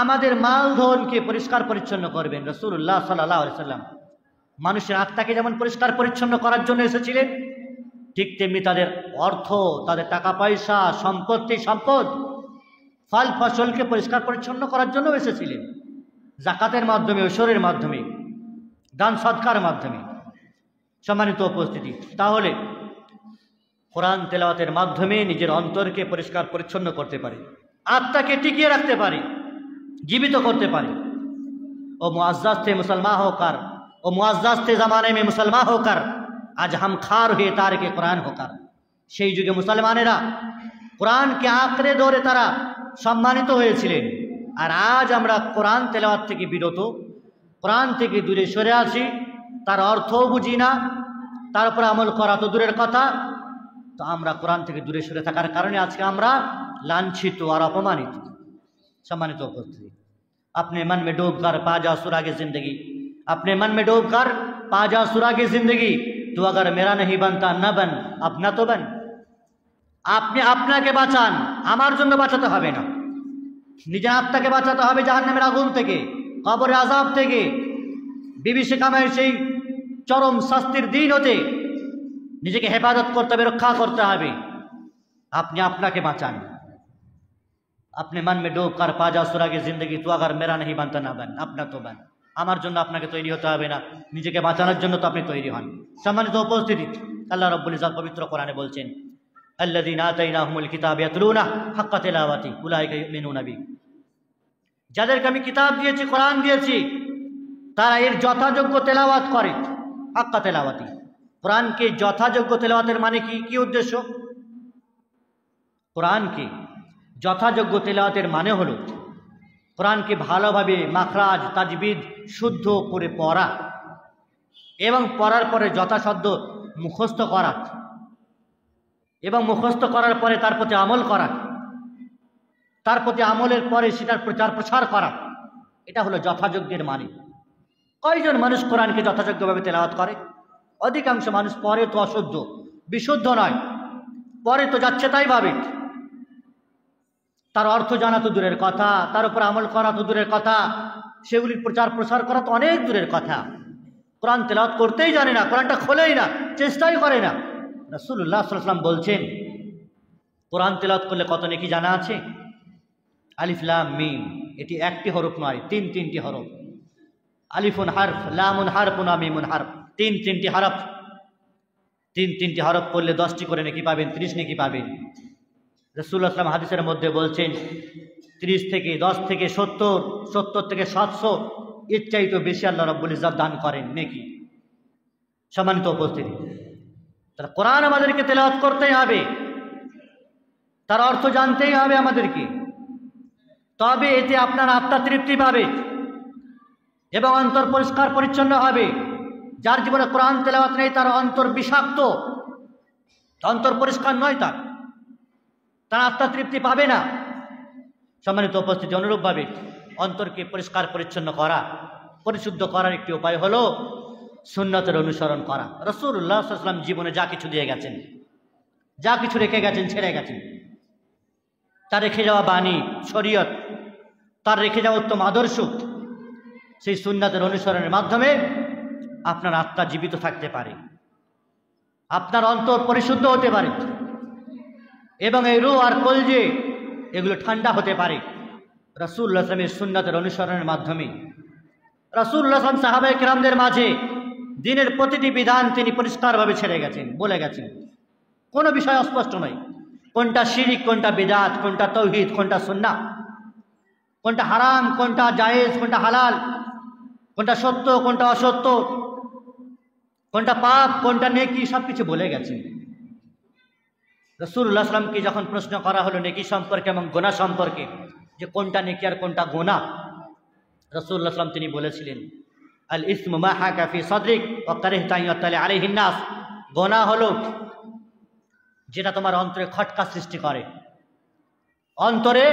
আমাদের মালধনকে পরিষ্কার পরিচ্ছন্ন করবেন। রাসূলুল্লাহ সাল্লাল্লাহু আলাইহি ওয়াসাল্লাম মানুষের আত্মাকে যেমন পরিষ্কার পরিচ্ছন্ন করার জন্য এসেছিলেন, ঠিক তেমনি তাদের অর্থ, তাদের টাকা পয়সা, সম্পত্তি, সম্পদ, ফল ফসলকে পরিষ্কার পরিচ্ছন্ন করার জন্য এসেছিলেন, যাকাতের মাধ্যমে, ঐশ্বরের মাধ্যমে, দান সদকার মাধ্যমে। সম্মানিত উপস্থিতি, তাহলে কোরআন তেলাওয়াতের মাধ্যমে নিজের অন্তরকে পরিষ্কার পরিচ্ছন্ন করতে পারে, আত্মাকে টিকিয়ে রাখতে পারে, জীবিত করতে পারে। ও मुअज़्ज़ज़ थे मुसलमान होकर, ओ मुअज़्ज़ज़ थे ज़माने में मुसलमान होकर, आज हम खार हुए तारिके কোরআন होकर। সেই যুগে মুসলমানেরা কোরআনকে আঁকড়ে ধরে তারা সম্মানিত হয়েছিলেন, আর আজ আমরা কোরআন তেলাওয়াত থেকে বিরত, কোরআন থেকে দূরে সরে আছি, তার অর্থও বুঝি না, তার উপর আমল করা তো দূরের কথা। তো আমরা কোরআন থেকে দূরে সরে থাকার কারণে আজকে আমরা লাঞ্ছিত আর অপমানিত। सम्मानित उपस्थिति, अपने मन में डूब कर पा जा सुरागे जिंदगी, अपने मन में डूब कर पा जा सुरागे जिंदगी, तो अगर मेरा नहीं बनता न बन, अपना तो बन। আপনি আপনাকে বাঁচান, আমার জন্য বাঁচাতে হবে না। নিজের আত্মাকে বাঁচাতে হবে জাহান্নামের আগুন থেকে, কবরের আযাব থেকে, বিভীষিকাময় সেই চরম শাস্তির দিন হতে নিজেকে হেফাজত করতে হবে, রক্ষা করতে হবে। আপনি আপনাকে বাঁচান। अपने मन में डूब कर पा जा सुरागे जिंदगी, तो अगर मेरा नहीं बनता ना बन, अपना तो बन। আমার জন্য আপনাকে তৈরি হতে হবে না, নিজেকে বাঁচানোর জন্য তো আপনি তৈরি হন। সম্মানিত উপস্থিতি, আল্লাহ রাব্বুল ইজ্জত পবিত্র কোরআনে বলছেন, আল্লাযীনা আতাইনাহুমুল কিতাব ইয়াতলুনা হাক্কা তিলাওয়াতি উলাইকা ইউমিনুনা বি। যাদেরকে আমি কিতাব দিয়েছি, কোরআন দিয়েছি, তারা এর যথাযোগ্য তেলাওয়াত করে, হাক্কা তেলাওয়াতি। কোরআনকে যথাযোগ্য তেলাওয়াতের মানে কি? কি উদ্দেশ্য? কোরআনকে যথাযোগ্য তেলাওয়াতের মানে হলো কোরআনকে ভালোভাবে মাখরাজ তাজবিদ শুদ্ধ করে পড়া এবং পড়ার পরে যথাসাধ্য মুখস্থ করা এবং মুখস্থ করার পরে তার প্রতি আমল করা, তার প্রতি আমলের পরে সেটার প্রচার প্রসার করা। এটা হলো যথাযোগ্যের মানে। কয়জন মানুষ কোরআনকে যথাযোগ্যভাবে তেলাওয়াত করে? অধিকাংশ মানুষ পরে তো অশুদ্ধ, বিশুদ্ধ নয়, পরে তো যাচ্ছে তাই ভাবে। তার অর্থ জানা তো দূরের কথা, তার উপর আমল করা তো দূরের কথা, সেগুলির প্রচার প্রসার করা তো অনেক দূরের কথা। কোরআন তেলাওয়াত করতেই জানে না, কোরআনটা খোলেই না, চেষ্টাই করে না। রাসূলুল্লাহ সাল্লাল্লাহু আলাইহি ওয়াসাল্লাম বলছেন, কোরআন তেলাওয়াত করলে কত নেকি জানা আছে? আলিফ লাম মিম, এটি একটি হরফ নয়, তিনটি হরফ। আলিফুন হারফ, লামুন হারফুন, মিমুন হারফ, তিনটি হরফ। তিনটি হরফ পড়লে 10টি করে নেকি পাবেন, 30 নেকি পাবেন। রাসূলুল্লাহ সাল্লাল্লাহু আলাইহি ওয়াসাল্লাম হাদিসের মধ্যে বলছেন 30 থেকে 10 থেকে 70, 70 থেকে 700 এর চাইতে বেশি আল্লাহ রাব্বুল ইজ্জত দান করেন নেকি। সম্মানিত উপস্থিতি, তার কোরআন আমাদেরকে তেলাওয়াত করতেই হবে, তার অর্থ জানতেই হবে আমাদেরকে, তবে এতে আপনার আত্মা তৃপ্তি পাবে এবং অন্তর পরিষ্কার পরিচ্ছন্ন হবে। যার জীবনে কোরআন তেলাওয়াত নেই তার অন্তর বিষাক্ত, অন্তর পরিষ্কার নয়, তার আত্মা তৃপ্তি পাবে না। সম্মানিত উপস্থিতি, অনুরূপভাবে অন্তরকে পরিষ্কার পরিচ্ছন্ন করা, পরিশুদ্ধ করার একটি উপায় হলো সুন্নতের অনুসরণ করা। রাসূলুল্লাহ সাল্লাল্লাহু আলাইহি ওয়াসাল্লাম জীবনে যা কিছু দিয়ে গেছেন, যা কিছু রেখে গেছেন, ছেড়ে গেছেন, তার রেখে যাওয়া বাণী, শরীয়ত, তার রেখে যাওয়া উত্তম আদর্শ, সেই সুন্নতের অনুসরণের মাধ্যমে আপনার আত্মা জীবিত থাকতে পারে, আপনার অন্তর পরিশুদ্ধ হতে পারে এবং এই রূহ আর কলজে এগুলো ঠান্ডা হতে পারে রাসূলুল্লাহ সাল্লাল্লাহু আলাইহি ওয়াসাল্লামের সুন্নতের অনুসরণের মাধ্যমে। রাসূলুল্লাহ সাল্লাল্লাহু আলাইহি ওয়াসাল্লাম সাহাবায়ে কেরামদের মাঝে দ্বীনের প্রতিটি বিধান তিনি পরিষ্কারভাবে ছেড়ে গেছেন, বলে গেছেন। কোনো বিষয় অস্পষ্ট নয়, কোনটা শিরিক, কোনটা বিদআত, কোনটা তাওহীদ, কোনটা সুন্নাহ, কোনটা হারাম, কোনটা জায়েজ, কোনটা হালাল, কোনটা সত্য, কোনটা অসত্য, কোনটা পাপ, কোনটা নেকি, সব কিছু বলে গেছেন। রাসূলুল্লাহ সাল্লাল্লাহু আলাইহি ওয়াসাল্লামকে যখন প্রশ্ন করা হলো নেকি সম্পর্কে এবং গুনাহ সম্পর্কে, যে কোনটা নেকি আর কোনটা গুনাহ, রাসূলুল্লাহ সাল্লাল্লাহু আলাইহি ওয়াসাল্লাম তিনি বলেছিলেন, আল ইসমু মা হাকা ফি সাদরিক ওয়া কারিহতা আন ইয়াতালি আলাইহিন নাস। গুনাহ হলো যেটা তোমার অন্তরে খটকা সৃষ্টি করে, অন্তরে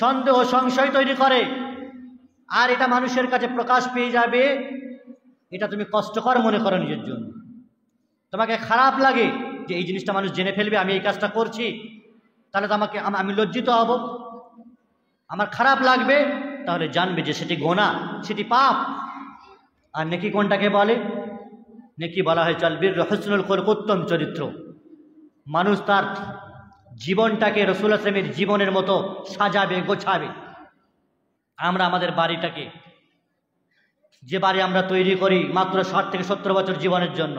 সন্দেহ সংশয় তৈরি করে, আর এটা মানুষের কাছে প্রকাশ পেয়ে যাবে, এটা তুমি কষ্টকর মনে করো নিজের জন্য, তোমাকে খারাপ লাগে যে এই জিনিসটা মানুষ জেনে ফেলবে, আমি এই কাজটা করছি, তাহলে তো আমি লজ্জিত হব, আমার খারাপ লাগবে, তাহলে জানবে যে সেটি গুনাহ, সেটি পাপ। আর নেকি কোনটাকে বলে? নেকি বলা হয় চাল বীর হুসনুল খুলুক, উত্তম চরিত্র। মানুষ তার জীবনটাকে রাসূলুল্লাহ সাল্লাল্লাহু আলাইহি ওয়াসাল্লামের জীবনের মতো সাজাবে, গোছাবে। আমরা আমাদের বাড়িটাকে, যে বাড়ি আমরা তৈরি করি মাত্র 60 থেকে 70 বছর জীবনের জন্য,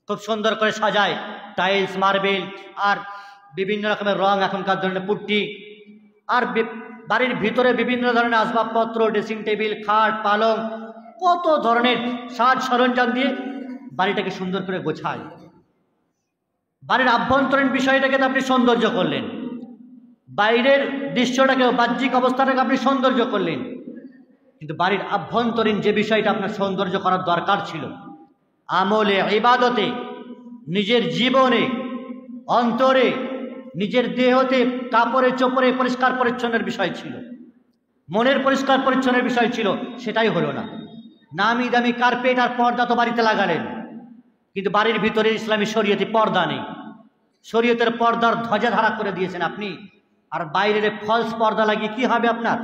খুব সুন্দর করে সাজায়, টাইলস, মার্বেল আর বিভিন্ন রকমের রং, এখনকার ধরনের পুট্টি, আর বাড়ির ভিতরে বিভিন্ন ধরনের আসবাবপত্র, ড্রেসিং টেবিল, খাট, পালং, কত ধরনের সাজ সরঞ্জাম দিয়ে বাড়িটাকে সুন্দর করে গোছায়। বাড়ির আভ্যন্তরীণ বিষয়টাকে তো আপনি সৌন্দর্য করলেন, বাইরের দৃশ্যটাকে, বাহ্যিক অবস্থাটাকে আপনি সৌন্দর্য করলেন, কিন্তু বাড়ির আভ্যন্তরীণ যে বিষয়টা আপনার সৌন্দর্য করার দরকার ছিল, আমলে, ইবাদতে, নিজের জীবনে, অন্তরে, নিজের দেহতে, কাপড়ে চোপড়ে পরিষ্কার পরিচ্ছন্নের বিষয় ছিল, মনের পরিষ্কার পরিচ্ছন্নের বিষয় ছিল, সেটাই হলো না। নামি দামি কার্পেট আর পর্দা তো বাড়িতে লাগালেন, কিন্তু বাড়ির ভিতরে ইসলামী শরীয়তে পর্দা নেই, শরীয়তের পর্দার ধ্বজা ধারা করে দিয়েছেন আপনি, আর বাইরের ফলস পর্দা লাগিয়ে কি হবে আপনার?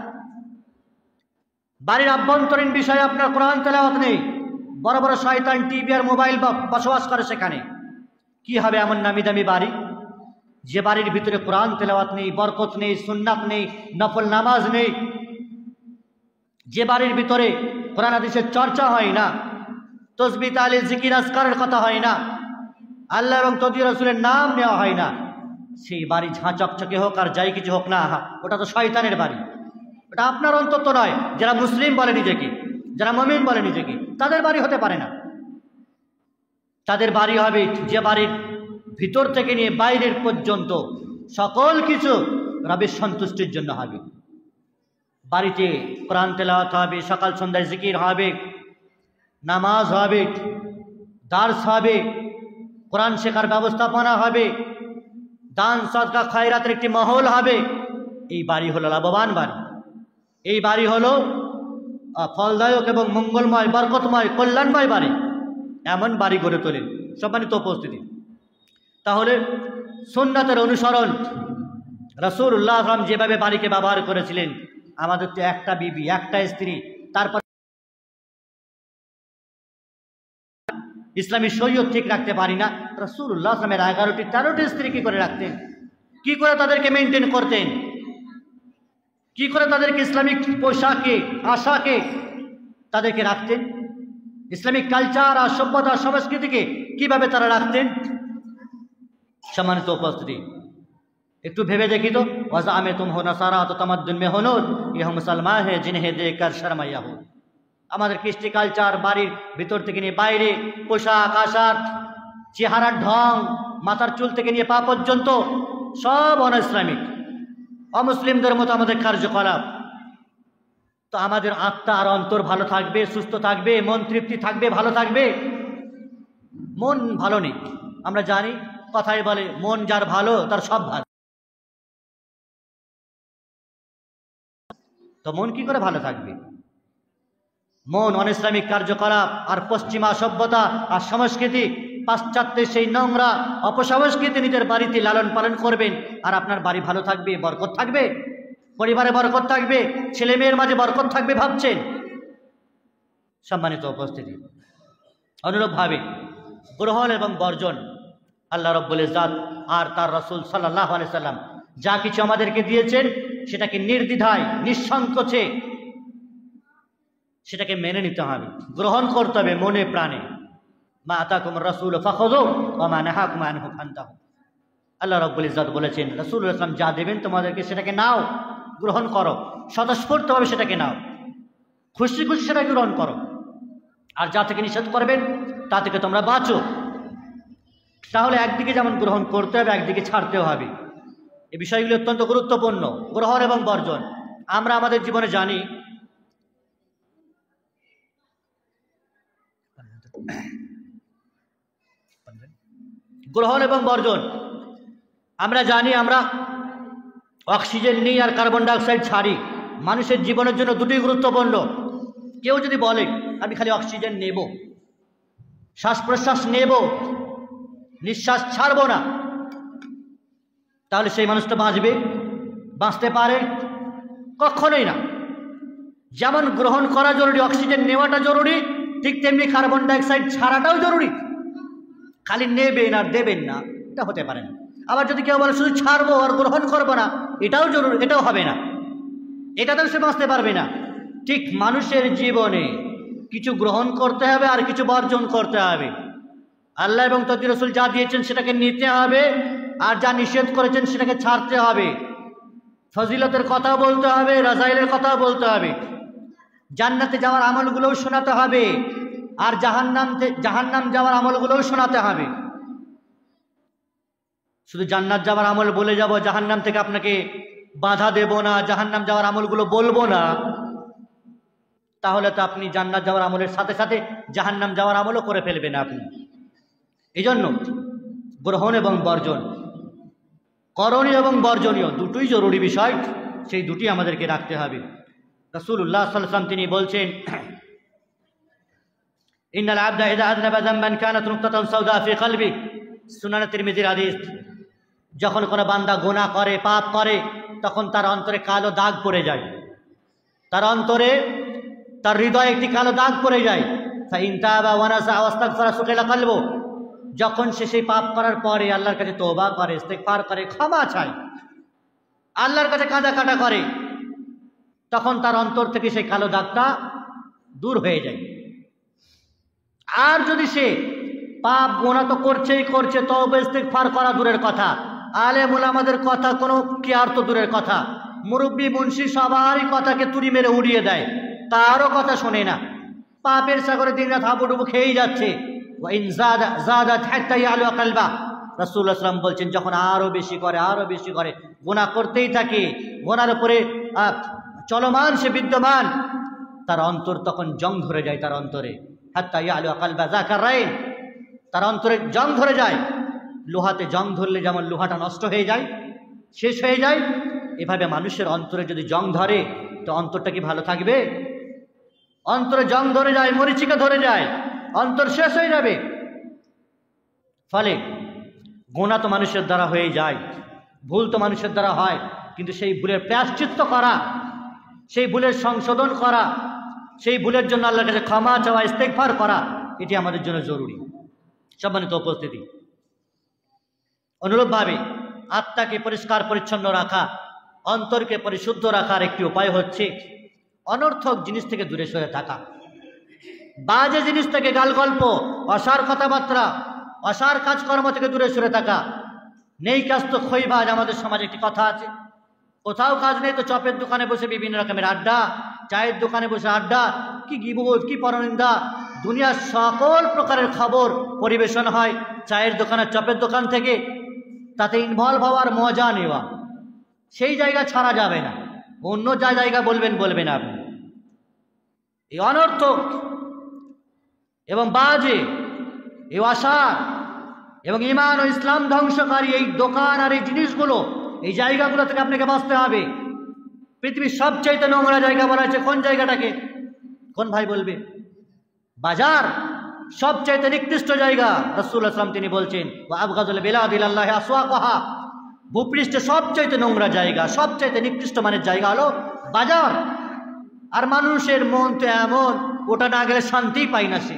বাড়ির আভ্যন্তরীণ বিষয়ে আপনার কোরআন তেলাওয়াত নেই, বড় বড় শয়তান টিভি আর মোবাইল বসবাস করে সেখানে, কি হবে এমন নামি দামি বাড়ি? যে বাড়ির ভিতরে কোরআন তেলাওয়াত নেই, বরকত নেই, সুন্নাত নেই, নফল নামাজ নেই, যে বাড়ির ভিতরে কোরআন হাদিসের চর্চা হয় না, তসবিহ তাহলিল জিকির আজকারের কথা হয় না, আল্লাহ এবং তদী রাসূলের নাম নেওয়া হয় না, সেই বাড়ি ঝাঁ চকচকে হোক আর যাই কিছু হোক না, ওটা তো শয়তানের বাড়ি, ওটা আপনার অন্তত নয়, যারা মুসলিম বলে নিজেকে, যারা মুমিন বলে নিজেকে, তাদের বাড়ি হতে পারে না। তাদের বাড়ি হবে যে বাড়ির ভিতর থেকে নিয়ে বাইরের পর্যন্ত সকল কিছু রবের সন্তুষ্টির জন্য হবে। বাড়িতে কোরআন তেলাওয়াত হবে, সকাল সন্ধ্যায় জিকির হবে, নামাজ হবে, দার্স হবে, কোরআন শেখার ব্যবস্থাপনা হবে, দান সদকা খায়রাতের একটি মহল হবে। এই বাড়ি হলো লাভবান বাড়ি। এই বাড়ি হলো ফলদায়ক এবং মঙ্গলময়, বরকতময়, কল্যাণময় বাড়ি। এমন বাড়ি গড়ে তোলেন। সম্মানিত উপস্থিতি, তাহলে সুন্নাতের অনুসরণ, রাসূলুল্লাহ সাল্লাল্লাহু আলাইহি ওয়াসাল্লাম যেভাবে বাড়িকে ব্যবহার করেছিলেন, আমাদের তো একটা বিবি, একটা স্ত্রী, তারপর ইসলামী শরীয়ত ঠিক রাখতে পারি না। রাসূলুল্লাহ সাল্লাল্লাহু আলাইহি ওয়াসাল্লামের 11টি 13টি স্ত্রী কি করে রাখতেন, কি করে তাদেরকে মেনটেন করতেন, কি করে তাদেরকে ইসলামিক পোশাকে আশাকে তাদেরকে রাখতেন, ইসলামিক কালচার আর সভ্যতা সংস্কৃতিকে কিভাবে তারা রাখতেন। সম্মানিত উপস্থিতি, একটু ভেবে দেখি তো, ওয়াজামে তুম হো নাসারা তো তামাদ্দুন মে হনুর ইহ মুসলমান হে জিনহে দেখকর শর্মাইয়া হো। আমাদের কৃষ্টি কালচার, বাড়ির ভিতর থেকে নিয়ে বাইরে, পোশাক আশাক, চেহারার ঢং, মাথার চুল থেকে নিয়ে পা পর্যন্ত সব অন ইসলামিক, অমুসলিমদের মতো আমাদের কার্যকলাপ। তো আমাদের আত্মা আর অন্তর ভালো থাকবে, সুস্থ থাকবে, মন তৃপ্তি থাকবে, ভালো থাকবে। মন ভালো নেই, আমরা জানি, কথায় বলে মন যার ভালো তার সব ভালো। তো মন কি করে ভালো থাকবে? মন অনিসলামিক কার্যকলাপ আর পশ্চিমা সভ্যতা আর সংস্কৃতি, পাশ্চাত্যের সেই নোংরা অপসংস্কৃতি নিজের বাড়িতে লালন পালন করবেন, আর আপনার বাড়ি ভালো থাকবে, বরকত থাকবে, পরিবারে বরকত থাকবে, ছেলে মেয়ের মাঝে বরকত থাকবে ভাবছেন? সম্মানিত উপস্থিতি, অনুরূপভাবে গ্রহণ এবং বর্জন, আল্লাহ রাব্বুল ইজ্জত আর তার রাসূল সাল্লাল্লাহু আলাইহি সাল্লাম যা কিছু আমাদেরকে দিয়েছেন সেটাকে নির্দ্বিধায়, নিঃসংকোচে সেটাকে মেনে নিতে হবে, গ্রহণ করতে হবে মনে প্রাণে। মা আতাকুমুর রাসূল ফাখুযু ওয়া মা নাহাকুম আনহু ফান্তাহু। আল্লাহ রাব্বুল ইজ্জত বলেছেন, রাসূলুল্লাহ সাল্লাল্লাহু আলাইহি ওয়াসাল্লাম যা দেবেন তোমাদেরকে সেটাকে নাও, গ্রহণ করো, স্বতঃস্ফূর্তভাবে সেটাকে নাও, খুশি খুশি সেটাকে গ্রহণ করো। আর যা থেকে নিষেধ করবেন তা থেকে তোমরা বাঁচো। তাহলে একদিকে যেমন গ্রহণ করতে হবে, একদিকে ছাড়তেও হবে। এই বিষয়গুলি অত্যন্ত গুরুত্বপূর্ণ, গ্রহণ এবং বর্জন। আমরা আমাদের জীবনে জানি, গ্রহণ এবং বর্জন, আমরা জানি আমরা অক্সিজেন নিই আর কার্বন ডাইঅক্সাইড ছাড়ি। মানুষের জীবনের জন্য দুটোই গুরুত্বপূর্ণ। কেউ যদি বলে আমি খালি অক্সিজেন নেব, শ্বাস প্রশ্বাস নেব, নিঃশ্বাস ছাড়বো না, তাহলে সেই মানুষটা বাঁচবে? বাঁচতে পারে? কখনোই না। যেমন গ্রহণ করা জরুরি, অক্সিজেন নেওয়াটা জরুরি, ঠিক তেমনি কার্বন ডাইঅক্সাইড ছাড়াটাও জরুরি। খালি নেবেন আর দেবেন না, এটা হতে পারে না। আবার যদি কেউ বলে শুধু ছাড়বো আর গ্রহণ করবো না, এটাও জরুরি, এটাও হবে না, এটাতেও সে বাঁচতে পারবে না। ঠিক মানুষের জীবনে কিছু গ্রহণ করতে হবে আর কিছু বর্জন করতে হবে। আল্লাহ এবং তার রাসূল যা দিয়েছেন সেটাকে নিতে হবে, আর যা নিষেধ করেছেন সেটাকে ছাড়তে হবে। ফজিলতের কথা বলতে হবে, রাজাইলের কথা বলতে হবে, জান্নাতে যাওয়ার আমলগুলোও শোনাতে হবে, আর জাহান্নাম যাওয়ার আমলগুলোও শোনাতে হবে। শুধু জান্নাত যাওয়ার আমল বলে যাব, জাহান্নাম থেকে আপনাকে বাধা দেব না, জাহান্নাম যাওয়ার আমলগুলো বলবো না, তাহলে তো আপনি জান্নাত যাওয়ার আমলের সাথে সাথে জাহান্নাম যাওয়ার আমলও করে ফেলবেন আপনি। এই জন্য গ্রহণ এবং বর্জন, করণীয় এবং বর্জনীয় দুটোই জরুরি বিষয়, সেই দুটি আমাদেরকে রাখতে হবে। রাসূলুল্লাহ সাল্লাল্লাহু আলাইহি ওয়াসাল্লাম তিনি বলছেন, ইন্নাল আবদা ইযা আযনাবা যামবান কানাত নুকতাতান সাওদা ফি কলবি, সুনান তিরমিজির হাদিস। যখন কোনো বান্দা গুনাহ করে, পাপ করে, তখন তার অন্তরে কালো দাগ পড়ে যায়, তার অন্তরে, তার হৃদয়ে একটি কালো দাগ পড়ে যায়। ফাইন তাবা ওয়া নাসা ওয়াস্তাগফারা সুকিলা কলবু, যখন সে সেই পাপ করার পরে আল্লাহর কাছে তওবা করে, ইস্তেগফার করে, ক্ষমা চায়, আল্লাহর কাছে কাঁদাকাটা করে, তখন তার অন্তর থেকে সেই কালো দাগটা দূর হয়ে যায়। আর যদি সে পাপ গুনাহ তো করছেই করছে, তওবা ইস্তেগফার করা দূরের কথা, আলেম উলামাদের কথা কোনো কেয়ার তো দূরের কথা, মুরব্বী মুন্সি সবারই কথাকে তুড়ি মেরে উড়িয়ে দেয়, তারও কথা শোনে না, পাপের সাগরে দিনরাত হাবুডুবু খেয়েই যাচ্ছে। রাসূলুল্লাহ সাল্লাল্লাহু আলাইহি ওয়াসাল্লাম বলছেন, যখন আরো বেশি করে গুনাহ করতেই থাকে, গুনার উপরে চলমান সে বিদ্যমান, তার অন্তর তখন জং ধরে যায়, তার অন্তরে হাত্তা ইয়ালু কালবা যাকারাইন, তার অন্তরে জং ধরে যায়। লোহাতে জং ধরলে যেমন লোহাটা নষ্ট হয়ে যায়, শেষ হয়ে যায়, এভাবে মানুষের অন্তরে যদি জং ধরে তো অন্তরটা কি ভালো থাকবে? অন্তরে জং ধরে যায়, মরিচিকা ধরে যায়, অন্তর শেষ হয়ে যাবে। ফলে গুনাহ তো মানুষের দ্বারা হয়ে যায়, ভুল তো মানুষের দ্বারা হয়, কিন্তু সেই ভুলের প্রায়শ্চিত্ত করা, সেই ভুলের সংশোধন করা, সেই ভুলের জন্য আল্লাহর কাছে ক্ষমা চাওয়া, ইস্তেগফার করা, এটি আমাদের জন্য জরুরি। সম্মানিত উপস্থিতি, অনুরূপভাবে আত্মাকে পরিষ্কার পরিচ্ছন্ন রাখা, অন্তরকে পরিশুদ্ধ রাখার একটি উপায় হচ্ছে অনর্থক জিনিস থেকে দূরে সরে থাকা, বাজে জিনিস থেকে, গালগল্প, অসার কথাবার্তা, অসার কাজকর্ম থেকে দূরে সরে থাকা। নেই কাজ তো খইবাজ, আমাদের সমাজে একটি কথা আছে, কোথাও কাজ নেই তো চপের দোকানে বসে বিভিন্ন রকমের আড্ডা, চায়ের দোকানে বসে আড্ডা, কি গিবত, কি পরনিন্দা, দুনিয়ার সকল প্রকারের খবর পরিবেশন হয় চায়ের দোকান আর চপের দোকান থেকে। তাতে ইনভলভ হওয়ার মজা নেওয়া, সেই জায়গা ছাড়া যাবে না, অন্য যা জায়গা বলবেন আপনি। এই অনর্থক এবং বাজে, এই আশার এবং ঈমান ও ইসলাম ধ্বংসকারী এই দোকান আর এই জিনিসগুলো, এই জায়গাগুলো থেকে আপনাকে বাঁচতে হবে। পৃথিবীর সবচাইতে নোংরা জায়গা বলা হয়েছে কোন জায়গাটাকে? কোন ভাই বলবে? বাজার সবচাইতে নিকৃষ্ট জায়গা। রাসূলুল্লাহ সাল্লাল্লাহু আলাইহি ওয়াসাল্লাম তিনি বলছেন, ওয়া আবগাযুল বিলাদি ইলাল্লাহি আসওয়াকুহা, ভূপৃষ্ঠে সবচাইতে নোংরা জায়গা, সবচাইতে নিকৃষ্ট মানের জায়গা হলো বাজার। আর মানুষের মন তো এমন, ওটা না গেলে শান্তি পায় না সে,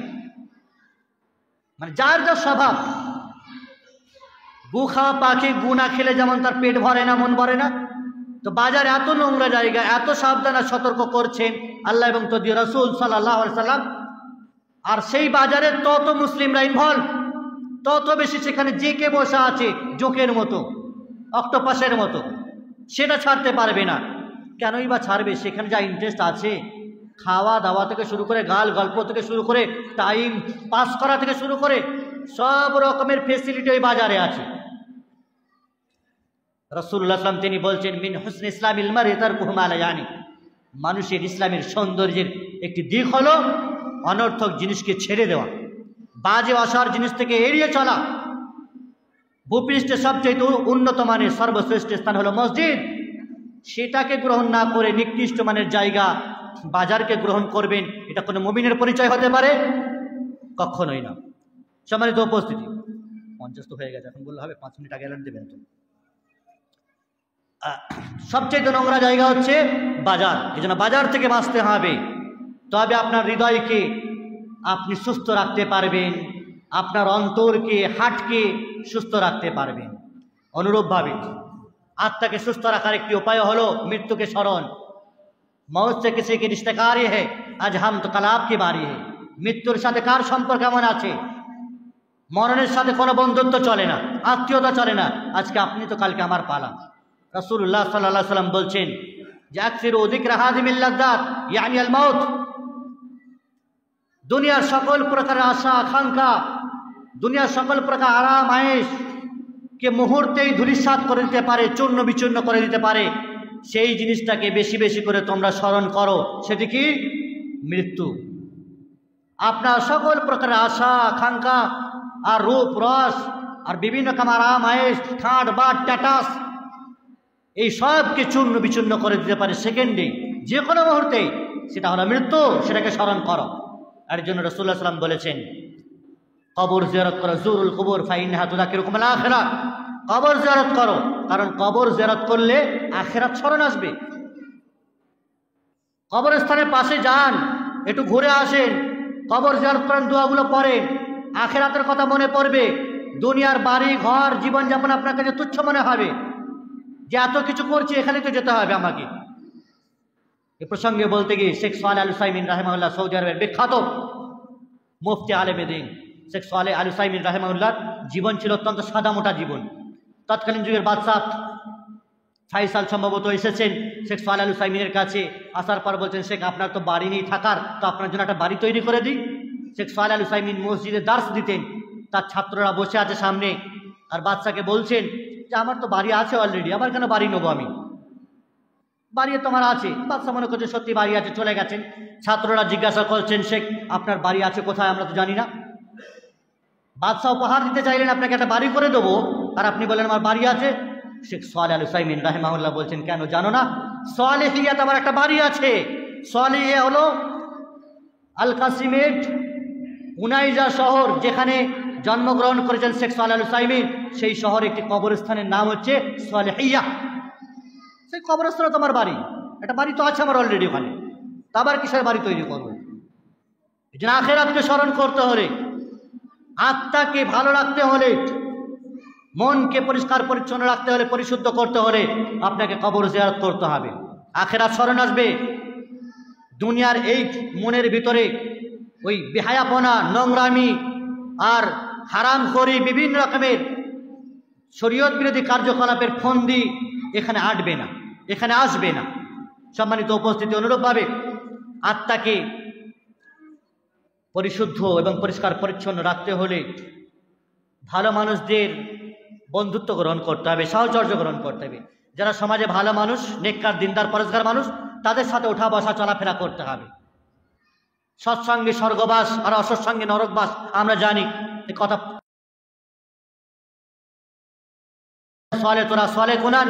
মানে যার যা স্বভাব। গুখা পাখি গুনা খেলে যেমন তার পেট ভরে না, মন ভরে না, তো বাজার এত নোংরা জায়গা, এত সাবধান আর সতর্ক করছেন আল্লাহ এবং তদ্বীর রাসূল সাল্লাল্লাহু আলাইহি ওয়াসাল্লাম। আর সেই বাজারে তত মুসলিমরা ইনভলভ, তত বেশি সেখানে জেকে বসা আছে জোকের মতো, অক্টোপাসের মতো, সেটা ছাড়তে পারবে না। কেনই বা ছাড়বে? সেখানে যা ইন্টারেস্ট আছে, খাওয়া দাওয়া থেকে শুরু করে, গাল গল্প থেকে শুরু করে, টাইম পাস করা থেকে শুরু করে, সব রকমের ফেসিলিটি ওই বাজারে আছে। রাসূলুল্লাহ সাল্লাল্লাহু আলাইহি ওয়াসাল্লাম তিনি বলছেন, মিন হুসনি ইসলামিল মারই তারকুহু মা লা ইয়ানি, মানুষের ইসলামের সৌন্দর্যের একটি দিক হলো অনর্থক জিনিসকে ছেড়ে দেওয়া, বাজে অসার জিনিস থেকে এড়িয়ে চলা। ভূপৃষ্ঠে সবচেয়ে উন্নত মানের সর্বশ্রেষ্ঠ স্থান হলো মসজিদ, সেটাকে গ্রহণ না করে নিকৃষ্ট মানের জায়গা বাজারকে গ্রহণ করবেন, এটা কোনো মুমিনের পরিচয় হতে পারে? কখনোই না। সম্মানিত উপস্থিতি, 50 তো হয়ে গেছে, এখন বললে হবে 5 মিনিট আগে অ্যালার্ট দেবেন তো। সবচেয়ে নোংরা জায়গা হচ্ছে বাজার, এই জন্য বাজার থেকে বাঁচতে হবে। তবে আপনার হৃদয়কে আপনি সুস্থ রাখতে পারবেন, আপনার অন্তরকে, হার্টকে সুস্থ রাখতে পারবেন। অনুরূপভাবে আত্মাকে সুস্থ রাখার একটি উপায় হলো মৃত্যুকে স্মরণ। মौत से किसी की रिश्तेकारी है, आज हम तो कल आपकी बारी है। মৃত্যুর সাথে কার সম্পর্ক এমন আছে? মরণের সাথে কোনো বন্ধুত্ব চলে না, আত্মীয়তা চলে না, আজকে আপনি তো কালকে আমার পালা। রাসূলুল্লাহ সাল্লাল্লাহু আলাইহি ওয়াসাল্লাম বলছেন যে আকসিরু যিকরা হাযিমিল লাযযাত ইয়ানি আল মাউত, দুনিয়ার সকল প্রকার আশা আকাঙ্ক্ষা, দুনিয়ার সকল প্রকার আরাম আয়েশ কে মুহূর্তেই ধূলিসাৎ করে দিতে পারে, চূর্ণ বিচূর্ণ করে দিতে পারে, সেই জিনিসটাকে বেশি বেশি করে তোমরা স্মরণ করো। সেটি কি? মৃত্যু। আপনার সকল প্রকার আশা আকাঙ্ক্ষা আর রূপ রস আর বিভিন্ন কামার আরাম আয়েশ, ঠাট বাট ট্যাটাস, এই সবকে চূর্ণ বিচূর্ণ করে দিতে পারে সেকেন্ডে, যে কোনো মুহূর্তে, সেটা হলো মৃত্যু। সেটাকে স্মরণ করো। এর জন্য রাসূলুল্লাহ সাল্লাল্লাহু আলাইহি ওয়াসাল্লাম বলেছেন, কবর জিয়ারত করো, জুরুল কুবুর ফাইন্নাহা তুযাকিরুকুমুল আখিরাহ, কবর জিয়ারত করো, কারণ কবর জিয়ারত করলে আখিরাত স্মরণ আসবে। কবরস্থানের পাশে যান, একটু ঘুরে আসেন, কবর জিয়ারত করেন, দোয়াগুলো পড়েন, আখিরাতের কথা মনে পড়বে। দুনিয়ার বাড়ি ঘর জীবনযাপন আপনার কাছে তুচ্ছ মনে হবে, যে এত কিছু করছি, এখানে তো যেতে হবে আমাকে। এ প্রসঙ্গে বলতে গিয়ে শেখ সালেহ আল উসাইমিন রাহিমাহুল্লাহ, সৌদি আরবের বিখ্যাত মুফতি আলেমে দ্বীন শেখ সালেহ আল উসাইমিন রাহিমাহুল্লাহ জীবন ছিল অত্যন্ত সাদামোটা জীবন। তৎকালীন যুগের বাদশাহ ফাইসাল সম্ভবত এসেছেন শেখ সালেহ আল উসাইমিনের কাছে। আসার পর বলছেন, শেখ আপনার তো বাড়ি নেই থাকার, তো আপনার জন্য একটা বাড়ি তৈরি করে দিই। শেখ সালেহ আল উসাইমিন মসজিদে দার্স দিতেন, তার ছাত্ররা বসে আছে সামনে, আর বাচ্চাকে বলছেন যে আমার তো বাড়ি আছে অলরেডি, আবার কেন বাড়ি নেবো আমি, বাড়ি তোমার আছে। বাচ্চা মনে করছে সত্যি বাড়ি আছে, চলে গেছেন। ছাত্ররা জিজ্ঞাসা করছেন, শেখ আপনার বাড়ি আছে কোথায়, আমরা তো জানি না। বাদশাহ উপহার দিতে চাইলেন আপনাকে একটা বাড়ি করে দেবো, আর আপনি বলেন আমার বাড়ি আছে। শেখ সালেহ আল উসাইমিন রাহিমাহুল্লাহ বলছেন, কেন জানো না, সালেহিয়াত আমার একটা বাড়ি আছে। সালেহিয়া হলো আল কাসিমের উনাইজা শহর, যেখানে জন্মগ্রহণ করেছেন শেখ সালেহ আল উসাইমিন, সেই শহরে একটি কবরস্থানের নাম হচ্ছে সালেহিয়া। সেই কবরস্থানে তোমার বাড়ি, একটা বাড়ি তো আছে আমার অলরেডি ওখানে, তা আবার কিসের বাড়ি তৈরি করবো। এই জন্য আখিরাতকে স্মরণ করতে হলে, আত্মাকে ভালো রাখতে হলে, মনকে পরিষ্কার পরিচ্ছন্ন রাখতে হলে, পরিশুদ্ধ করতে হলে আপনাকে কবর জিয়ারত করতে হবে। আখিরাত স্মরণ আসবে। দুনিয়ার এই মনের ভিতরে ওই বেহায়াপনা, নোংরামি আর হারামখোরি, বিভিন্ন রকমের শরীয়ত বিরোধী কার্যকলাপের ফন্দি এখানে আটবে না, এখানে আসবে না। সম্মানিত উপস্থিতি, অনুরূপভাবে আত্মাকে পরিশুদ্ধ এবং পরিষ্কার পরিচ্ছন্ন রাখতে হলে ভালো মানুষদের বন্ধুত্ব গ্রহণ করতে হবে, সাহচর্য গ্রহণ করতে হবে। যারা সমাজে ভালো মানুষ, নেককার, দিনদার, পরেশগার মানুষ, তাদের সাথে ওঠা বসা চলাফেরা করতে হবে। সৎসঙ্গে স্বর্গবাস আর অসৎসঙ্গে নরকবাস, আমরা জানি এই কথা। সলে তোরা সলে কোনান,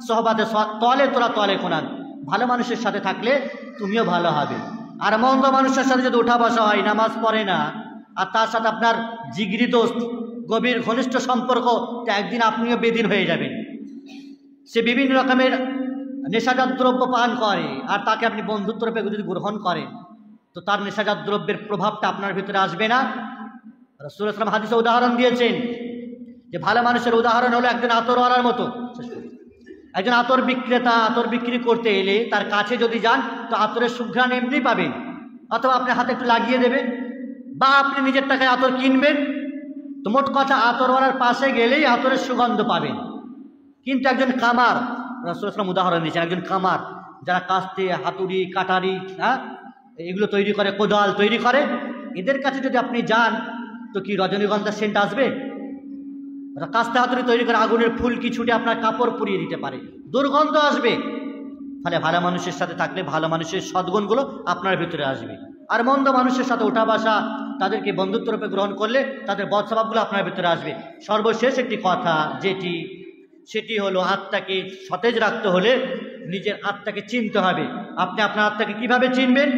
সহবাতে তলে তোরা তলে কোনান। ভালো মানুষের সাথে থাকলে তুমিও ভালো হবে। আর মন্দ মানুষের সাথে যদি ওঠা বসা হয়, নামাজ পড়ে না, আর তার সাথে আপনার জিগরি দোস্ত, গভীর ঘনিষ্ঠ সম্পর্ক, একদিন আপনিও বেদিন হয়ে যাবেন। সে বিভিন্ন রকমের নেশাজাত দ্রব্য পান করে, আর তাকে আপনি বন্ধুত্ব রূপে যদি গ্রহণ করেন, তো তার নেশাজাত দ্রব্যের প্রভাবটা আপনার ভিতরে আসবে না। রাসূলুল্লাহ সাল্লাল্লাহু আলাইহি ওয়াসাল্লাম হাদিসে উদাহরণ দিয়েছেন যে ভালো মানুষের উদাহরণ হলো একজন আতরওয়ালার মতো। একজন আতর বিক্রেতা আতর বিক্রি করতে এলে তার কাছে যদি যান, তো আতরের সুঘ্রাণ এমনি পাবেন, অথবা আপনার হাতে একটু লাগিয়ে দেবেন, বা আপনি নিজের টাকায় আতর কিনবেন। তো মোট কথা, আতরওয়ালার পাশে গেলেই আতরের সুগন্ধ পাবেন। কিন্তু একজন কামার, রাসূলুল্লাহ সাল্লাল্লাহু আলাইহি ওয়াসাল্লাম উদাহরণ দিয়েছেন, একজন কামার যারা কাস্তে, হাতুড়ি, কাটারি, এগুলো তৈরি করে, কোদাল তৈরি করে, এদের কাছে যদি আপনি যান, তো কি রজনীগন্ধার সেন্ট আসবে? কাস্তে হাতুড়ি তৈরি করে আগুনের ফুলকি ছুটে আপনার কাপড় পুড়িয়ে দিতে পারে, দুর্গন্ধ আসবে। ফলে ভালো মানুষের সাথে থাকলে ভালো মানুষের সদ্গুণগুলো আপনার ভিতরে আসবে। আর মন্দ মানুষের সাথে ওঠা বসা, তাদেরকে বন্ধুত্ব রূপে গ্রহণ করলে তাদের বদ স্বভাবগুলো আপনার ভিতরে আসবে। সর্বশেষ একটি কথা সেটি হলো, আত্মাকে সতেজ রাখতে হলে নিজের আত্মাকে চিনতে হবে। আপনি আপনার আত্মাকে কিভাবে চিনবেন?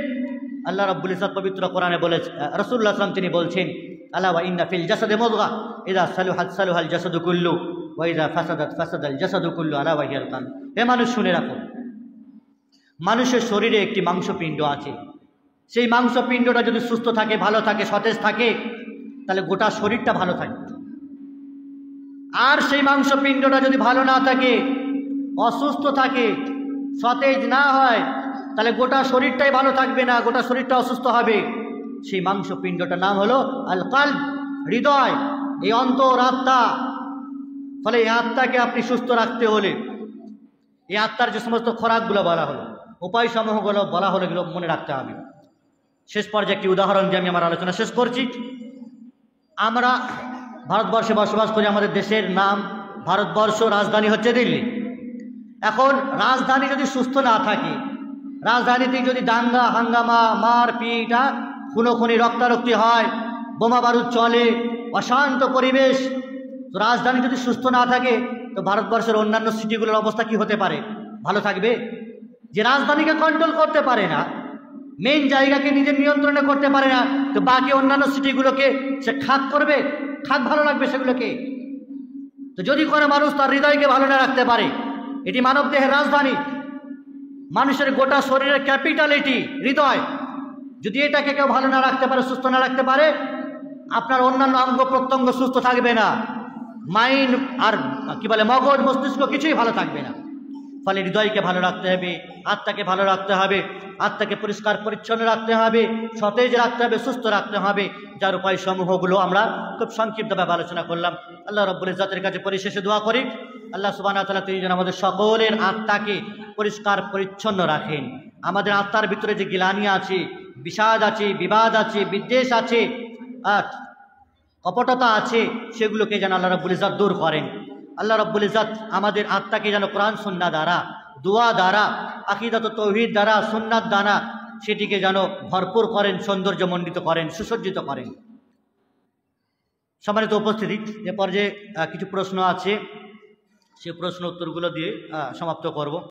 আল্লাহ রাব্বুল ইজ্জত পবিত্র কোরআনে বলেছেন, রাসূলুল্লাহ সাল্লাল্লাহু আলাইহি ওয়াসাল্লাম তিনি বলছেন, আলা ওয়া ইন্না ফিল জাসাদি মুদগা ইযা সালুহাত সালুহাল জাসাদু কুল্লু ওয়া ইযা ফাসাদাত ফাসাদাল জাসাদু কুল্লু আলা ওয়া হিয়াল কালব। হে মানুষ, শুনে রাখো, মানুষের শরীরে একটি মাংসপিণ্ড আছে। সেই মাংসপিণ্ডটা যদি সুস্থ থাকে, ভালো থাকে, সতেজ থাকে, তাহলে গোটা শরীরটা ভালো থাকে। আর সেই মাংসপিণ্ডটা যদি ভালো না থাকে, অসুস্থ থাকে, সতেজ না হয়, তাহলে গোটা শরীরটাই ভালো থাকবে না, গোটা শরীরটা অসুস্থ হবে। সেই মাংসপিণ্ডটার নাম হলো আল কালব, হৃদয়, এই অন্তর, আত্মা। ফলে এই আত্মাকে আপনি সুস্থ রাখতে হলে, এই আত্মার যে সমস্ত খোরাকগুলো বলা হলো, উপায় সমূহগুলো বলা হলো, এগুলো মনে রাখতে হবে। শেষ পর্যায়ে একটি উদাহরণ দিয়ে আমি আমার আলোচনা শেষ করছি। আমরা ভারতবর্ষে বসবাস করি, আমাদের দেশের নাম ভারতবর্ষ, রাজধানী হচ্ছে দিল্লি। এখন রাজধানী যদি সুস্থ না থাকে, রাজধানীতে যদি দাঙ্গা হাঙ্গামা, মারপিট, খুনোখুনি, রক্তারক্তি হয়, বোমা বারুদ চলে, অশান্ত পরিবেশ, তো রাজধানী যদি সুস্থ না থাকে, তো ভারতবর্ষের অন্যান্য সিটিগুলোর অবস্থা কি হতে পারে? ভালো থাকবে? যে রাজধানীকে কন্ট্রোল করতে পারে না, মেইন জায়গাকে নিজের নিয়ন্ত্রণে করতে পারে না, তো বাকি অন্যান্য সিটিগুলোকে সে খাক করবে, খাক ভালো লাগবে সেগুলোকে? তো যদি কোনো মানুষ তার হৃদয়কে ভালো না রাখতে পারে, এটি মানব দেহের রাজধানী, মানুষের গোটা শরীরের ক্যাপিটালিটি হৃদয়, যদি এটাকে কেউ ভালো না রাখতে পারে, সুস্থ না রাখতে পারে, আপনার অন্যান্য অঙ্গ প্রত্যঙ্গ সুস্থ থাকবে না, মাইন্ড আর কি বলে মগজ, মস্তিষ্ক কিছুই ভালো থাকবে না। ফলে হৃদয়কে ভালো রাখতে হবে, আত্মাকে ভালো রাখতে হবে, আত্মাকে পরিষ্কার পরিচ্ছন্ন রাখতে হবে, সতেজ রাখতে হবে, সুস্থ রাখতে হবে, যার উপায় সমূহগুলো আমরা খুব সংক্ষিপ্তভাবে আলোচনা করলাম। আল্লাহ রাব্বুল ইজ্জতের কাছে পরিশেষে দোয়া করি, আল্লাহ সুবহানাহু ওয়া তাআলা তিনি যেন আমাদের সকলের আত্মাকে পরিষ্কার পরিচ্ছন্ন রাখেন। আমাদের আত্মার ভিতরে যে গিলানি আছে, বিষাদ আছে, বিবাদ আছে, বিদ্বেষ আছে, আর কপটতা আছে, সেগুলোকে যেন আল্লাহ রাব্বুল ইজ্জত দূর করেন। আল্লাহ রাব্বুল ইজ্জত আমাদের আত্মাকে যেন কোরআন সুন্নাহ দ্বারা, দোয়া দ্বারা, আকীদাত ও তাওহীদ দ্বারা, সুন্নাত দ্বারা সেটিকে যেন ভরপুর করেন, সৌন্দর্যমণ্ডিত করেন, সুসজ্জিত করেন। সম্মানিত উপস্থিতি, এ পর্যায়ে কিছু প্রশ্ন আছে, সে প্রশ্ন উত্তরগুলো দিয়ে সমাপ্ত করব।